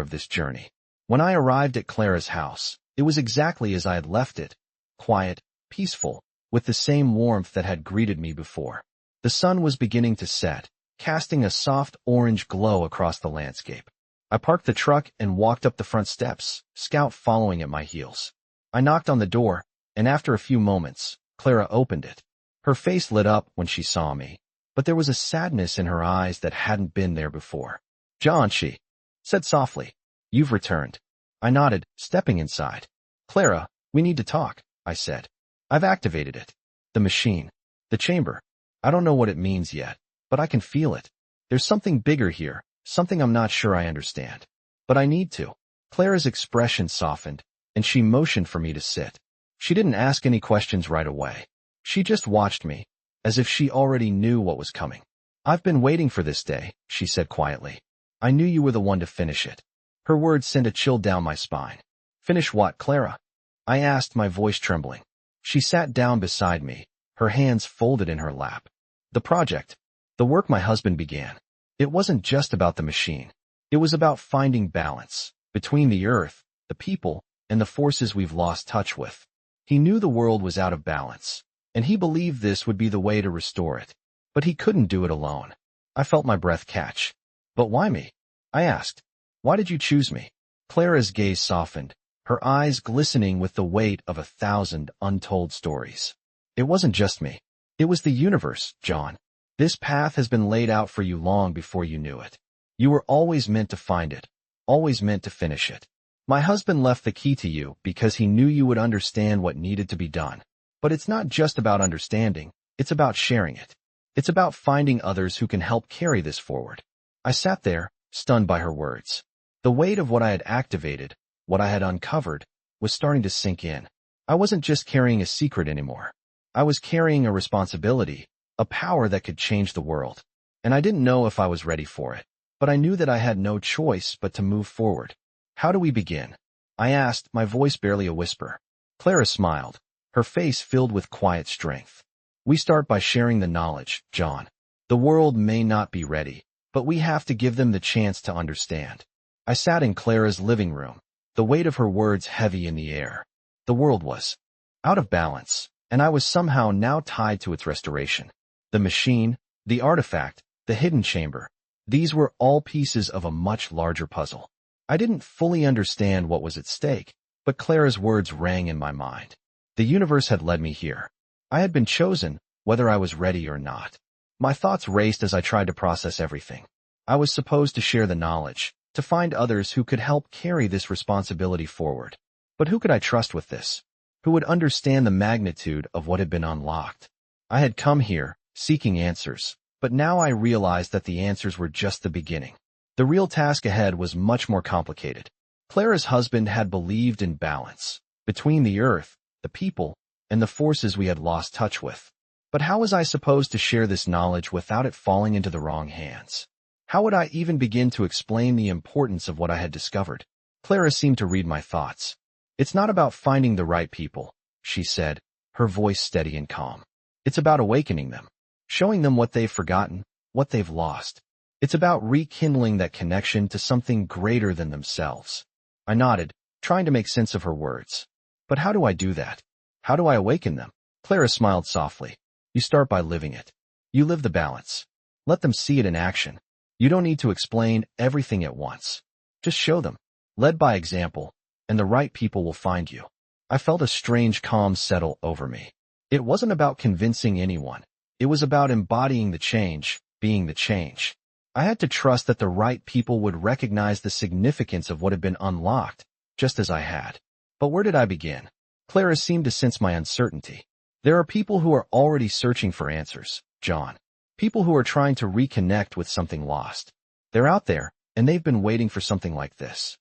of this journey. When I arrived at Clara's house, it was exactly as I had left it, quiet, peaceful, with the same warmth that had greeted me before. The sun was beginning to set, casting a soft orange glow across the landscape. I parked the truck and walked up the front steps, Scout following at my heels. I knocked on the door, and after a few moments, Clara opened it. Her face lit up when she saw me, but there was a sadness in her eyes that hadn't been there before. "John," she said softly, "you've returned." I nodded, stepping inside. "Clara, we need to talk," I said. "I've activated it. The machine. The chamber. I don't know what it means yet, but I can feel it. There's something bigger here, something I'm not sure I understand. But I need to." Clara's expression softened, and she motioned for me to sit. She didn't ask any questions right away. She just watched me, as if she already knew what was coming. "I've been waiting for this day," she said quietly. "I knew you were the one to finish it." Her words sent a chill down my spine. "Finish what, Clara?" I asked, my voice trembling. She sat down beside me, her hands folded in her lap. "The project. The work my husband began. It wasn't just about the machine. It was about finding balance between the earth, the people, and the forces we've lost touch with. He knew the world was out of balance, and he believed this would be the way to restore it. But he couldn't do it alone." I felt my breath catch. "But why me?" I asked. "Why did you choose me?" Clara's gaze softened, her eyes glistening with the weight of 1,000 untold stories. "It wasn't just me. It was the universe, John. This path has been laid out for you long before you knew it. You were always meant to find it, always meant to finish it. My husband left the key to you because he knew you would understand what needed to be done. But it's not just about understanding, it's about sharing it. It's about finding others who can help carry this forward." I sat there, stunned by her words. The weight of what I had activated, what I had uncovered, was starting to sink in. I wasn't just carrying a secret anymore. I was carrying a responsibility, a power that could change the world. And I didn't know if I was ready for it, but I knew that I had no choice but to move forward. "How do we begin?" I asked, my voice barely a whisper. Clara smiled, her face filled with quiet strength. "We start by sharing the knowledge, John. The world may not be ready, but we have to give them the chance to understand." I sat in Clara's living room, the weight of her words heavy in the air. The world was out of balance, and I was somehow now tied to its restoration. The machine, the artifact, the hidden chamber, these were all pieces of a much larger puzzle. I didn't fully understand what was at stake, but Clara's words rang in my mind. The universe had led me here. I had been chosen, whether I was ready or not. My thoughts raced as I tried to process everything. I was supposed to share the knowledge, to find others who could help carry this responsibility forward. But who could I trust with this? Who would understand the magnitude of what had been unlocked? I had come here, seeking answers, but now I realized that the answers were just the beginning. The real task ahead was much more complicated. Clara's husband had believed in balance between the earth, the people, and the forces we had lost touch with. But how was I supposed to share this knowledge without it falling into the wrong hands? How would I even begin to explain the importance of what I had discovered? Clara seemed to read my thoughts. "It's not about finding the right people," she said, her voice steady and calm. "It's about awakening them, showing them what they've forgotten, what they've lost. It's about rekindling that connection to something greater than themselves." I nodded, trying to make sense of her words. "But how do I do that? How do I awaken them?" Clara smiled softly. "You start by living it. You live the balance. Let them see it in action. You don't need to explain everything at once. Just show them. Led by example, and the right people will find you." I felt a strange calm settle over me. It wasn't about convincing anyone. It was about embodying the change, being the change. I had to trust that the right people would recognize the significance of what had been unlocked, just as I had. But where did I begin? Clara seemed to sense my uncertainty. There are people who are already searching for answers, John. People who are trying to reconnect with something lost. They're out there, and they've been waiting for something like this.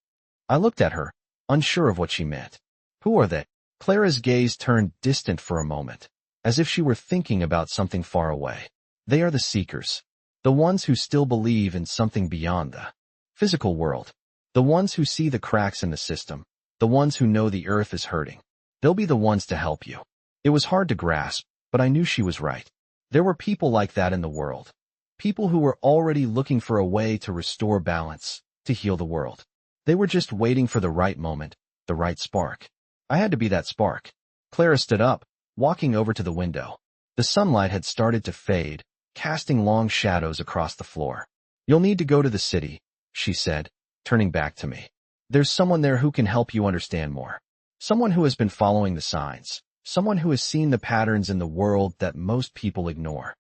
I looked at her, unsure of what she meant. Who are they? Clara's gaze turned distant for a moment, as if she were thinking about something far away. They are the seekers. The ones who still believe in something beyond the physical world. The ones who see the cracks in the system. The ones who know the earth is hurting. They'll be the ones to help you. It was hard to grasp, but I knew she was right. There were people like that in the world. People who were already looking for a way to restore balance, to heal the world. They were just waiting for the right moment, the right spark. I had to be that spark. Clara stood up, walking over to the window. The sunlight had started to fade, casting long shadows across the floor. You'll need to go to the city, she said, turning back to me. There's someone there who can help you understand more. Someone who has been following the signs. Someone who has seen the patterns in the world that most people ignore.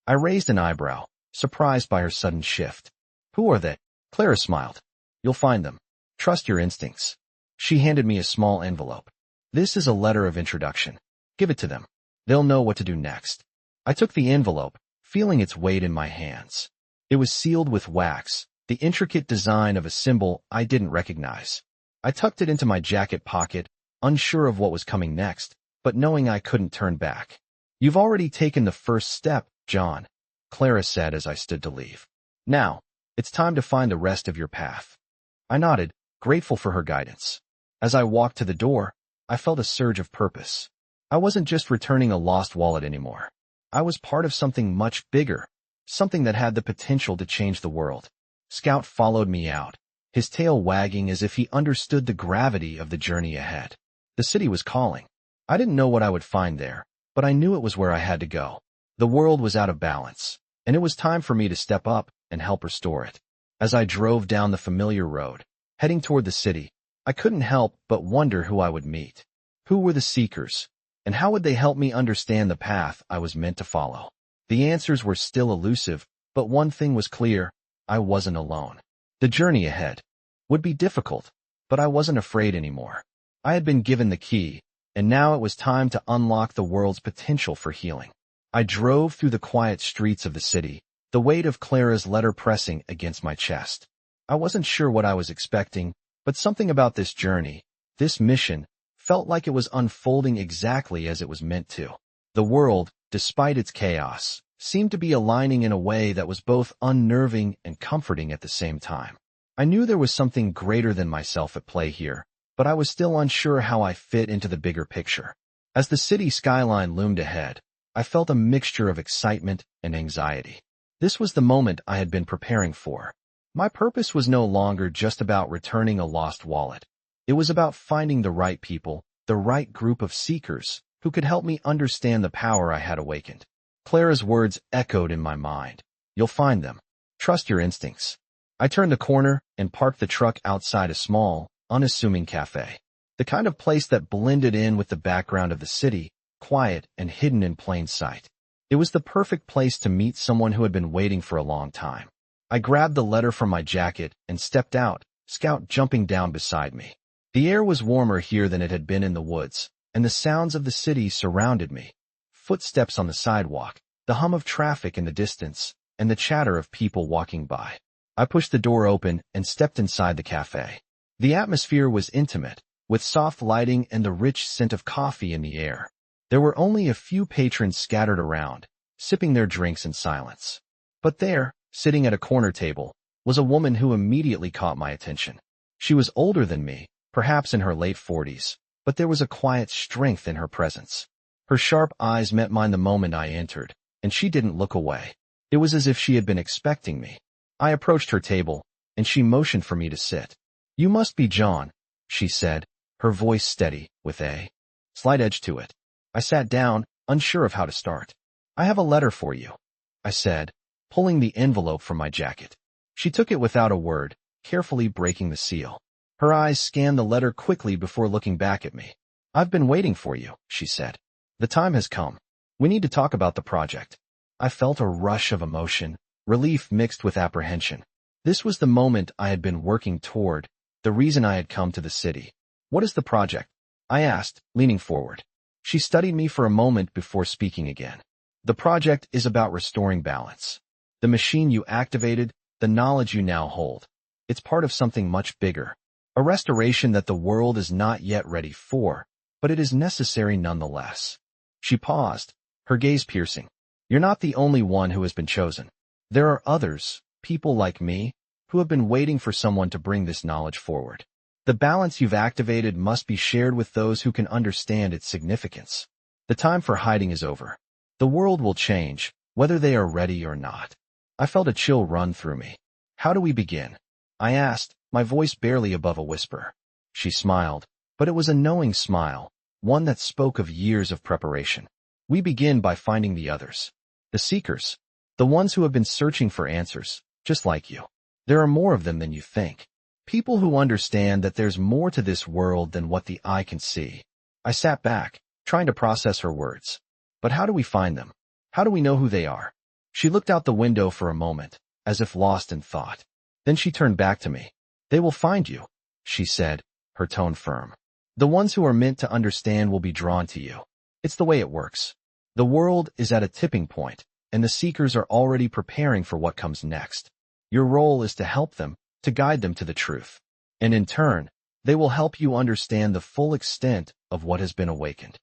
I raised an eyebrow, surprised by her sudden shift. Who are they? Clara smiled. You'll find them. Trust your instincts. She handed me a small envelope. This is a letter of introduction. Give it to them. They'll know what to do next. I took the envelope, feeling its weight in my hands. It was sealed with wax, the intricate design of a symbol I didn't recognize. I tucked it into my jacket pocket, unsure of what was coming next, but knowing I couldn't turn back. You've already taken the first step, John, Clara said as I stood to leave. Now, it's time to find the rest of your path. I nodded, grateful for her guidance. As I walked to the door, I felt a surge of purpose. I wasn't just returning a lost wallet anymore. I was part of something much bigger, something that had the potential to change the world. Scout followed me out, his tail wagging as if he understood the gravity of the journey ahead. The city was calling. I didn't know what I would find there, but I knew it was where I had to go. The world was out of balance, and it was time for me to step up and help restore it. As I drove down the familiar road, heading toward the city, I couldn't help but wonder who I would meet. Who were the seekers, and how would they help me understand the path I was meant to follow? The answers were still elusive, but one thing was clear: I wasn't alone. The journey ahead would be difficult, but I wasn't afraid anymore. I had been given the key, and now it was time to unlock the world's potential for healing. I drove through the quiet streets of the city, the weight of Clara's letter pressing against my chest. I wasn't sure what I was expecting, but something about this journey, this mission, felt like it was unfolding exactly as it was meant to. The world, despite its chaos, seemed to be aligning in a way that was both unnerving and comforting at the same time. I knew there was something greater than myself at play here, but I was still unsure how I fit into the bigger picture. As the city skyline loomed ahead, I felt a mixture of excitement and anxiety. This was the moment I had been preparing for. My purpose was no longer just about returning a lost wallet. It was about finding the right people, the right group of seekers, who could help me understand the power I had awakened. Clara's words echoed in my mind. You'll find them. Trust your instincts. I turned the corner and parked the truck outside a small, unassuming cafe. The kind of place that blended in with the background of the city, quiet and hidden in plain sight. It was the perfect place to meet someone who had been waiting for a long time. I grabbed the letter from my jacket and stepped out, Scout jumping down beside me. The air was warmer here than it had been in the woods, and the sounds of the city surrounded me. Footsteps on the sidewalk, the hum of traffic in the distance, and the chatter of people walking by. I pushed the door open and stepped inside the cafe. The atmosphere was intimate, with soft lighting and the rich scent of coffee in the air. There were only a few patrons scattered around, sipping their drinks in silence. But there, sitting at a corner table, was a woman who immediately caught my attention. She was older than me, perhaps in her late 40s, but there was a quiet strength in her presence. Her sharp eyes met mine the moment I entered, and she didn't look away. It was as if she had been expecting me. I approached her table, and she motioned for me to sit. You must be John, she said, her voice steady, with a slight edge to it. I sat down, unsure of how to start. I have a letter for you, I said, pulling the envelope from my jacket. She took it without a word, carefully breaking the seal. Her eyes scanned the letter quickly before looking back at me. I've been waiting for you, she said. The time has come. We need to talk about the project. I felt a rush of emotion, relief mixed with apprehension. This was the moment I had been working toward, the reason I had come to the city. "What is the project?" I asked, leaning forward. She studied me for a moment before speaking again. "The project is about restoring balance. The machine you activated, the knowledge you now hold. It's part of something much bigger. A restoration that the world is not yet ready for, but it is necessary nonetheless." She paused, her gaze piercing. "You're not the only one who has been chosen. There are others, people like me, who have been waiting for someone to bring this knowledge forward. The balance you've activated must be shared with those who can understand its significance. The time for hiding is over. The world will change, whether they are ready or not." I felt a chill run through me. "How do we begin?" I asked, my voice barely above a whisper. She smiled, but it was a knowing smile, one that spoke of years of preparation. "We begin by finding the others. The seekers. The ones who have been searching for answers, just like you. There are more of them than you think. People who understand that there's more to this world than what the eye can see." I sat back, trying to process her words. "But how do we find them? How do we know who they are?" She looked out the window for a moment, as if lost in thought. Then she turned back to me. "They will find you," she said, her tone firm. "The ones who are meant to understand will be drawn to you. It's the way it works. The world is at a tipping point, and the seekers are already preparing for what comes next. Your role is to help them, to guide them to the truth. And in turn, they will help you understand the full extent of what has been awakened."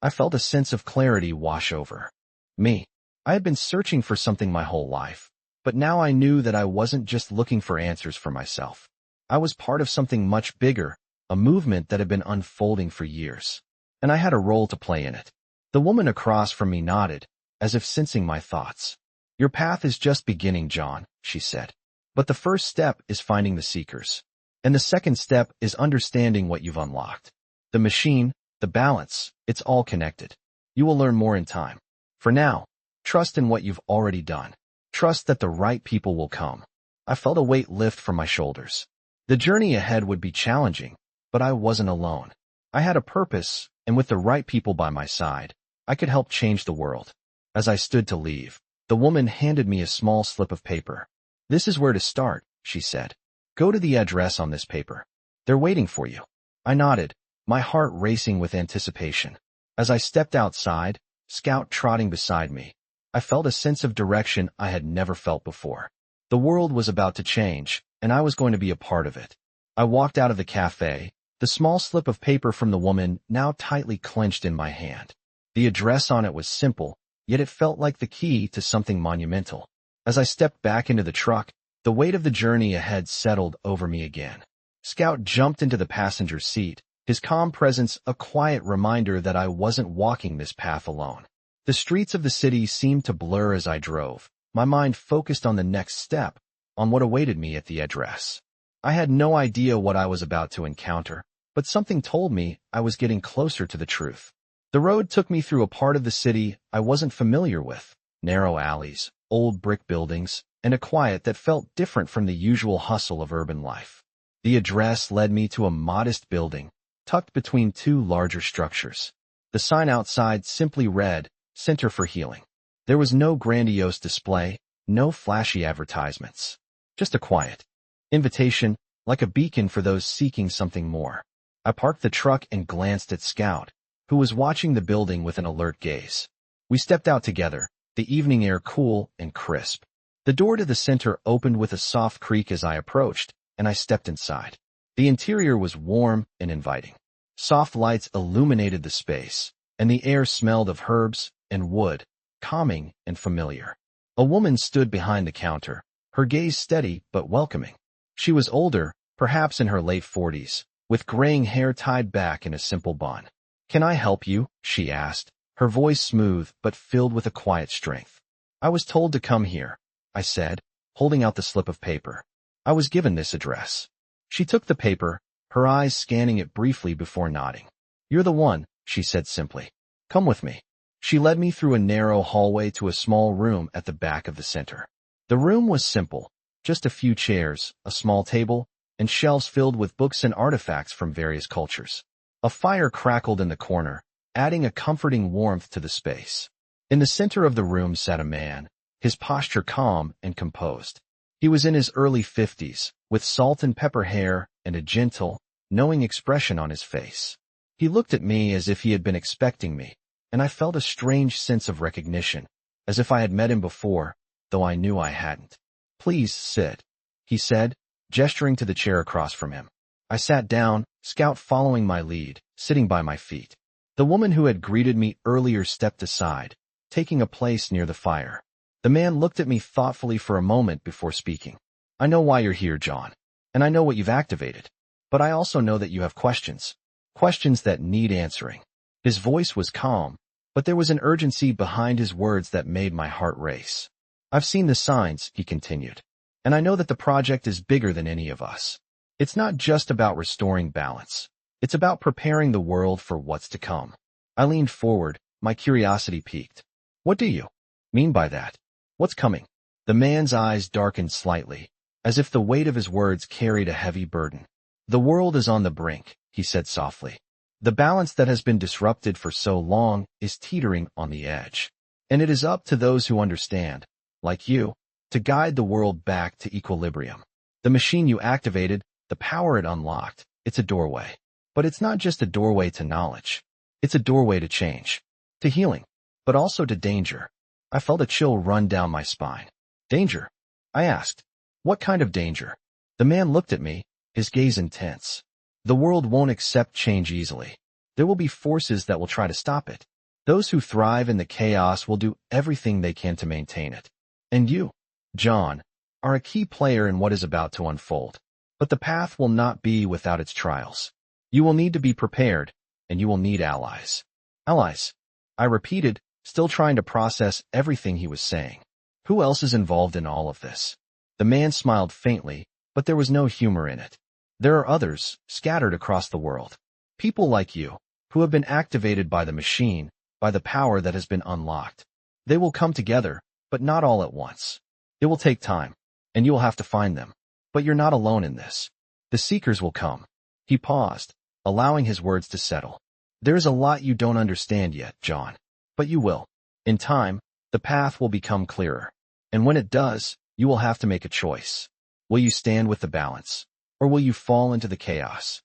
I felt a sense of clarity wash over me. I had been searching for something my whole life, but now I knew that I wasn't just looking for answers for myself. I was part of something much bigger, a movement that had been unfolding for years, and I had a role to play in it. The woman across from me nodded, as if sensing my thoughts. "Your path is just beginning, John," she said. "But the first step is finding the seekers. And the second step is understanding what you've unlocked. The machine, the balance, it's all connected. You will learn more in time. For now, trust in what you've already done. Trust that the right people will come." I felt a weight lift from my shoulders. The journey ahead would be challenging, but I wasn't alone. I had a purpose, and with the right people by my side, I could help change the world. As I stood to leave, the woman handed me a small slip of paper. "This is where to start," she said. "Go to the address on this paper. They're waiting for you." I nodded, my heart racing with anticipation. As I stepped outside, Scout trotting beside me, I felt a sense of direction I had never felt before. The world was about to change, and I was going to be a part of it. I walked out of the cafe, the small slip of paper from the woman now tightly clenched in my hand. The address on it was simple, yet it felt like the key to something monumental. As I stepped back into the truck, the weight of the journey ahead settled over me again. Scout jumped into the passenger seat, his calm presence a quiet reminder that I wasn't walking this path alone. The streets of the city seemed to blur as I drove, my mind focused on the next step, on what awaited me at the address. I had no idea what I was about to encounter, but something told me I was getting closer to the truth. The road took me through a part of the city I wasn't familiar with, narrow alleys, old brick buildings, and a quiet that felt different from the usual hustle of urban life. The address led me to a modest building, tucked between two larger structures. The sign outside simply read, "Center for Healing." There was no grandiose display, no flashy advertisements. Just a quiet invitation, like a beacon for those seeking something more. I parked the truck and glanced at Scout, who was watching the building with an alert gaze. We stepped out together, the evening air cool and crisp. The door to the center opened with a soft creak as I approached, and I stepped inside. The interior was warm and inviting. Soft lights illuminated the space, and the air smelled of herbs and wood, calming and familiar. A woman stood behind the counter, her gaze steady but welcoming. She was older, perhaps in her late 40s, with graying hair tied back in a simple bun. "Can I help you?" she asked, her voice smooth but filled with a quiet strength. "I was told to come here," I said, holding out the slip of paper. "I was given this address." She took the paper, her eyes scanning it briefly before nodding. "You're the one," she said simply. "Come with me." She led me through a narrow hallway to a small room at the back of the center. The room was simple, just a few chairs, a small table, and shelves filled with books and artifacts from various cultures. A fire crackled in the corner, adding a comforting warmth to the space. In the center of the room sat a man, his posture calm and composed. He was in his early 50s, with salt and pepper hair and a gentle, knowing expression on his face. He looked at me as if he had been expecting me, and I felt a strange sense of recognition, as if I had met him before, though I knew I hadn't. "Please sit," he said, gesturing to the chair across from him. I sat down, Scout following my lead, sitting by my feet. The woman who had greeted me earlier stepped aside, taking a place near the fire. The man looked at me thoughtfully for a moment before speaking. "I know why you're here, John, and I know what you've activated. But I also know that you have questions. Questions that need answering." His voice was calm, but there was an urgency behind his words that made my heart race. "I've seen the signs," he continued, "and I know that the project is bigger than any of us. It's not just about restoring balance. It's about preparing the world for what's to come." I leaned forward, my curiosity piqued. "What do you mean by that? What's coming?" The man's eyes darkened slightly, as if the weight of his words carried a heavy burden. "The world is on the brink," he said softly. "The balance that has been disrupted for so long is teetering on the edge. And it is up to those who understand, like you, to guide the world back to equilibrium. The machine you activated, the power it unlocked, it's a doorway. But it's not just a doorway to knowledge. It's a doorway to change, to healing, but also to danger." I felt a chill run down my spine. "Danger?" I asked. "What kind of danger?" The man looked at me, his gaze intense. "The world won't accept change easily. There will be forces that will try to stop it. Those who thrive in the chaos will do everything they can to maintain it. And you, John, are a key player in what is about to unfold. But the path will not be without its trials. You will need to be prepared, and you will need allies." "Allies?" I repeated, still trying to process everything he was saying. "Who else is involved in all of this?" The man smiled faintly, but there was no humor in it. "There are others, scattered across the world. People like you, who have been activated by the machine, by the power that has been unlocked. They will come together, but not all at once. It will take time, and you will have to find them. But you're not alone in this. The seekers will come." He paused, allowing his words to settle. "There is a lot you don't understand yet, John. But you will. In time, the path will become clearer. And when it does, you will have to make a choice. Will you stand with the balance, or will you fall into the chaos?"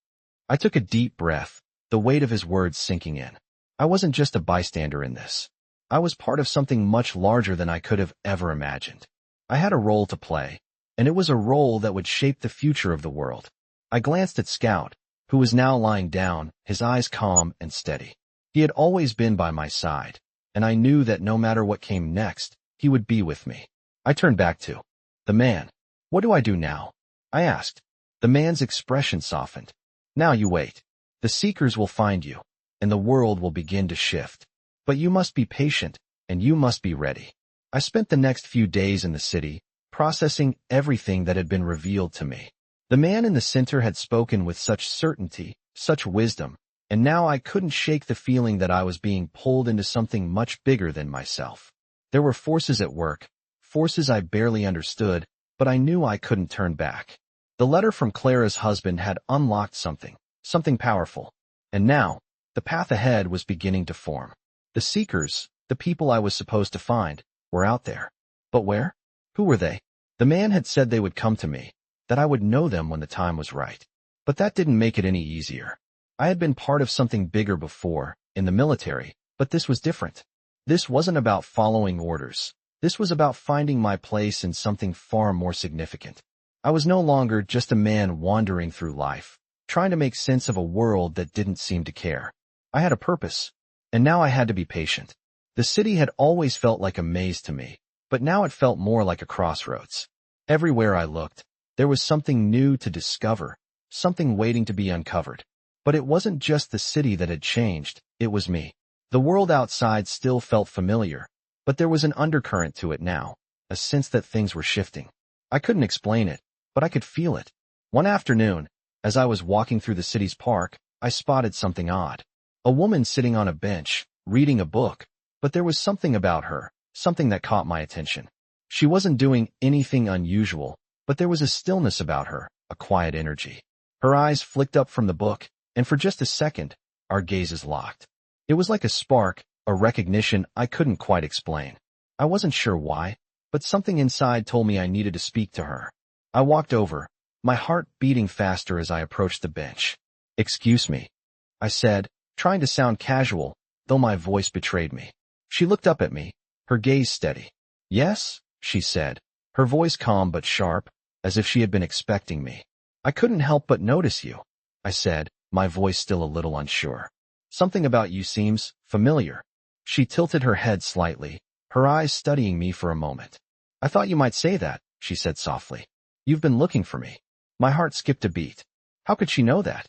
I took a deep breath, the weight of his words sinking in. I wasn't just a bystander in this. I was part of something much larger than I could have ever imagined. I had a role to play, and it was a role that would shape the future of the world. I glanced at Scout, who was now lying down, his eyes calm and steady. He had always been by my side, and I knew that no matter what came next, he would be with me. I turned back to the man. "What do I do now?" I asked. The man's expression softened. "Now you wait. The seekers will find you, and the world will begin to shift. But you must be patient, and you must be ready." I spent the next few days in the city, processing everything that had been revealed to me. The man in the center had spoken with such certainty, such wisdom, and now I couldn't shake the feeling that I was being pulled into something much bigger than myself. There were forces at work, forces I barely understood, but I knew I couldn't turn back. The letter from Clara's husband had unlocked something powerful, and now, the path ahead was beginning to form. The seekers, the people I was supposed to find, were out there. But where? Who were they? The man had said they would come to me, that I would know them when the time was right. But that didn't make it any easier. I had been part of something bigger before, in the military, but this was different. This wasn't about following orders. This was about finding my place in something far more significant. I was no longer just a man wandering through life, trying to make sense of a world that didn't seem to care. I had a purpose, and now I had to be patient. The city had always felt like a maze to me, but now it felt more like a crossroads. Everywhere I looked, there was something new to discover, something waiting to be uncovered. But it wasn't just the city that had changed, it was me. The world outside still felt familiar, but there was an undercurrent to it now, a sense that things were shifting. I couldn't explain it, but I could feel it. One afternoon, as I was walking through the city's park, I spotted something odd. A woman sitting on a bench, reading a book, but there was something about her, something that caught my attention. She wasn't doing anything unusual, but there was a stillness about her, a quiet energy. Her eyes flicked up from the book, and for just a second, our gazes locked. It was like a spark, a recognition I couldn't quite explain. I wasn't sure why, but something inside told me I needed to speak to her. I walked over, my heart beating faster as I approached the bench. "Excuse me," I said, trying to sound casual, though my voice betrayed me. She looked up at me, her gaze steady. "Yes?" she said, her voice calm but sharp, as if she had been expecting me. "I couldn't help but notice you," I said, my voice still a little unsure. "Something about you seems familiar." She tilted her head slightly, her eyes studying me for a moment. "I thought you might say that," she said softly. "You've been looking for me." My heart skipped a beat. How could she know that?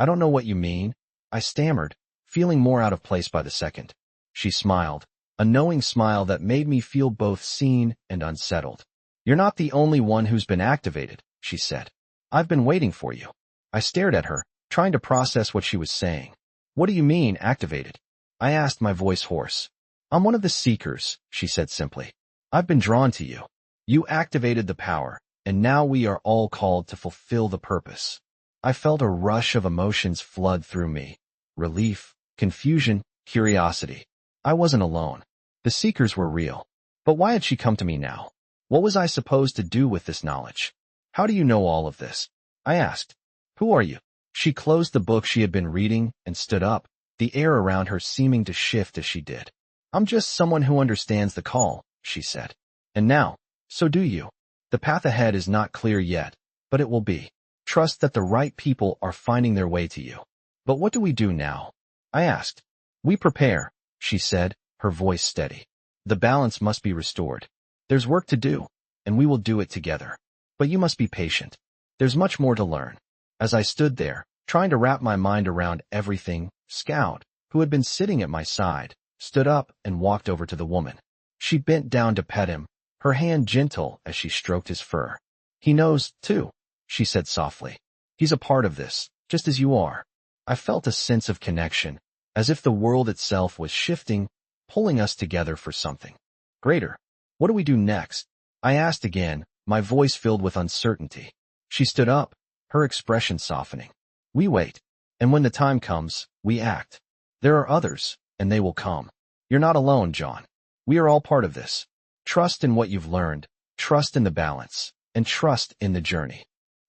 I don't know what you mean," I stammered, feeling more out of place by the second. She smiled, a knowing smile that made me feel both seen and unsettled. "You're not the only one who's been activated," she said. "I've been waiting for you." I stared at her, trying to process what she was saying. "What do you mean, activated?" I asked, my voice hoarse. "I'm one of the seekers," she said simply. "I've been drawn to you. You activated the power, and now we are all called to fulfill the purpose." I felt a rush of emotions flood through me. Relief, confusion, curiosity. I wasn't alone. The seekers were real. But why had she come to me now? What was I supposed to do with this knowledge? "How do you know all of this?" I asked. "Who are you?" She closed the book she had been reading and stood up, the air around her seeming to shift as she did. "I'm just someone who understands the call," she said. "And now, so do you. The path ahead is not clear yet, but it will be. Trust that the right people are finding their way to you." "But what do we do now?" I asked. "We prepare," she said, her voice steady. "The balance must be restored. There's work to do, and we will do it together. But you must be patient. There's much more to learn." As I stood there, trying to wrap my mind around everything, Scout, who had been sitting at my side, stood up and walked over to the woman. She bent down to pet him, her hand gentle as she stroked his fur. "He knows, too," she said softly. "He's a part of this, just as you are." I felt a sense of connection, as if the world itself was shifting, pulling us together for something greater. "What do we do next?" I asked again, my voice filled with uncertainty. She stood up, her expression softening. "We wait, and when the time comes, we act. There are others, and they will come. You're not alone, John. We are all part of this. Trust in what you've learned, trust in the balance, and trust in the journey."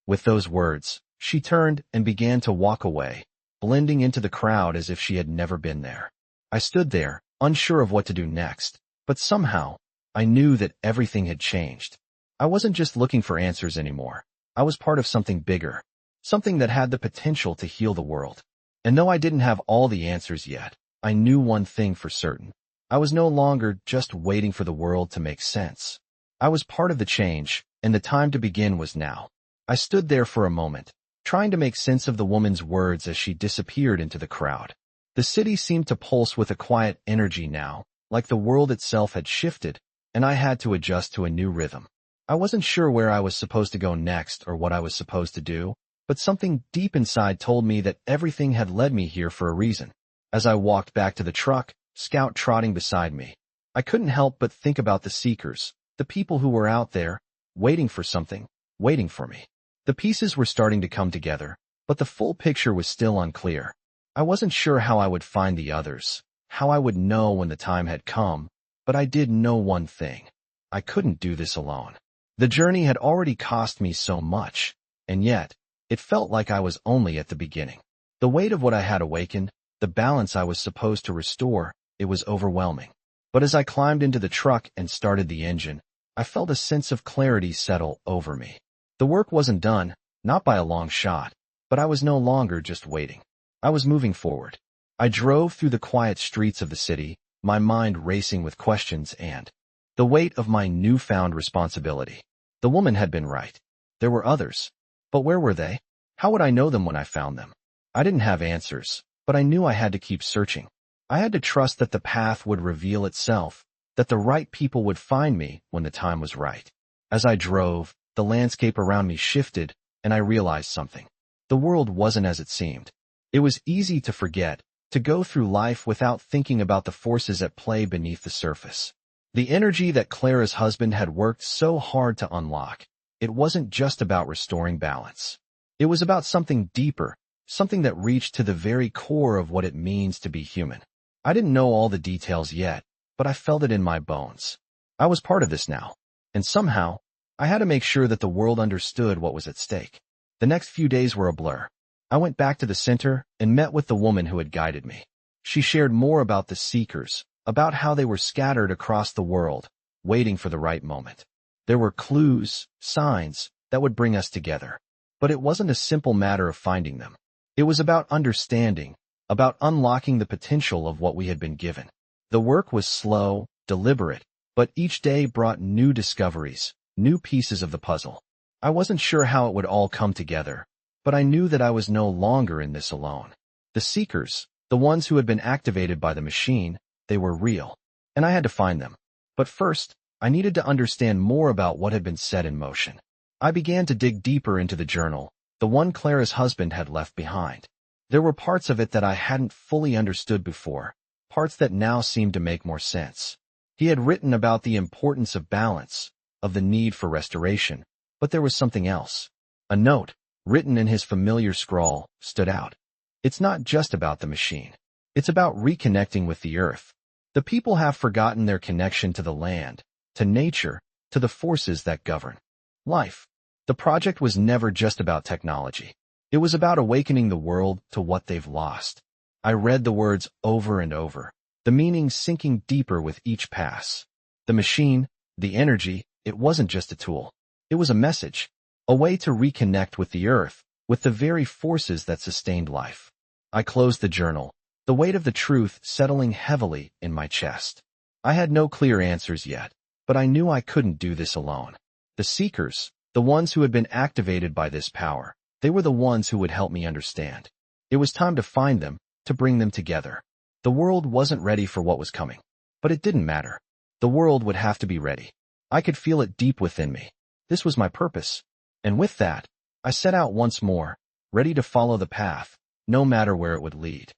With those words, she turned and began to walk away, blending into the crowd as if she had never been there. I stood there, unsure of what to do next, but somehow, I knew that everything had changed. I wasn't just looking for answers anymore. I was part of something bigger, something that had the potential to heal the world. And though I didn't have all the answers yet, I knew one thing for certain. I was no longer just waiting for the world to make sense. I was part of the change, and the time to begin was now. I stood there for a moment, trying to make sense of the woman's words as she disappeared into the crowd. The city seemed to pulse with a quiet energy now, like the world itself had shifted, and I had to adjust to a new rhythm. I wasn't sure where I was supposed to go next or what I was supposed to do, but something deep inside told me that everything had led me here for a reason. As I walked back to the truck, Scout trotting beside me, I couldn't help but think about the seekers, the people who were out there, waiting for something, waiting for me. The pieces were starting to come together, but the full picture was still unclear. I wasn't sure how I would find the others, how I would know when the time had come, but I did know one thing. I couldn't do this alone. The journey had already cost me so much, and yet, it felt like I was only at the beginning. The weight of what I had awakened, the balance I was supposed to restore, it was overwhelming. But as I climbed into the truck and started the engine, I felt a sense of clarity settle over me. The work wasn't done, not by a long shot, but I was no longer just waiting. I was moving forward. I drove through the quiet streets of the city, my mind racing with questions and the weight of my newfound responsibility. The woman had been right. There were others. But where were they? How would I know them when I found them? I didn't have answers, but I knew I had to keep searching. I had to trust that the path would reveal itself, that the right people would find me when the time was right. As I drove, the landscape around me shifted, and I realized something. The world wasn't as it seemed. It was easy to forget, to go through life without thinking about the forces at play beneath the surface. The energy that Clara's husband had worked so hard to unlock, it wasn't just about restoring balance. It was about something deeper, something that reached to the very core of what it means to be human. I didn't know all the details yet, but I felt it in my bones. I was part of this now. And somehow, I had to make sure that the world understood what was at stake. The next few days were a blur. I went back to the center and met with the woman who had guided me. She shared more about the seekers, about how they were scattered across the world, waiting for the right moment. There were clues, signs, that would bring us together. But it wasn't a simple matter of finding them. It was about understanding, about unlocking the potential of what we had been given. The work was slow, deliberate, but each day brought new discoveries, new pieces of the puzzle. I wasn't sure how it would all come together, but I knew that I was no longer in this alone. The seekers, the ones who had been activated by the machine, they were real, and I had to find them. But first, I needed to understand more about what had been set in motion. I began to dig deeper into the journal, the one Clara's husband had left behind. There were parts of it that I hadn't fully understood before, parts that now seemed to make more sense. He had written about the importance of balance, of the need for restoration, but there was something else. A note, written in his familiar scrawl, stood out. It's not just about the machine. It's about reconnecting with the earth. The people have forgotten their connection to the land, to nature, to the forces that govern life. The project was never just about technology. It was about awakening the world to what they've lost. I read the words over and over, the meaning sinking deeper with each pass. The machine, the energy, it wasn't just a tool. It was a message, a way to reconnect with the earth, with the very forces that sustained life. I closed the journal, the weight of the truth settling heavily in my chest. I had no clear answers yet, but I knew I couldn't do this alone. The seekers, the ones who had been activated by this power, they were the ones who would help me understand. It was time to find them, to bring them together. The world wasn't ready for what was coming, but it didn't matter. The world would have to be ready. I could feel it deep within me. This was my purpose. And with that, I set out once more, ready to follow the path, no matter where it would lead.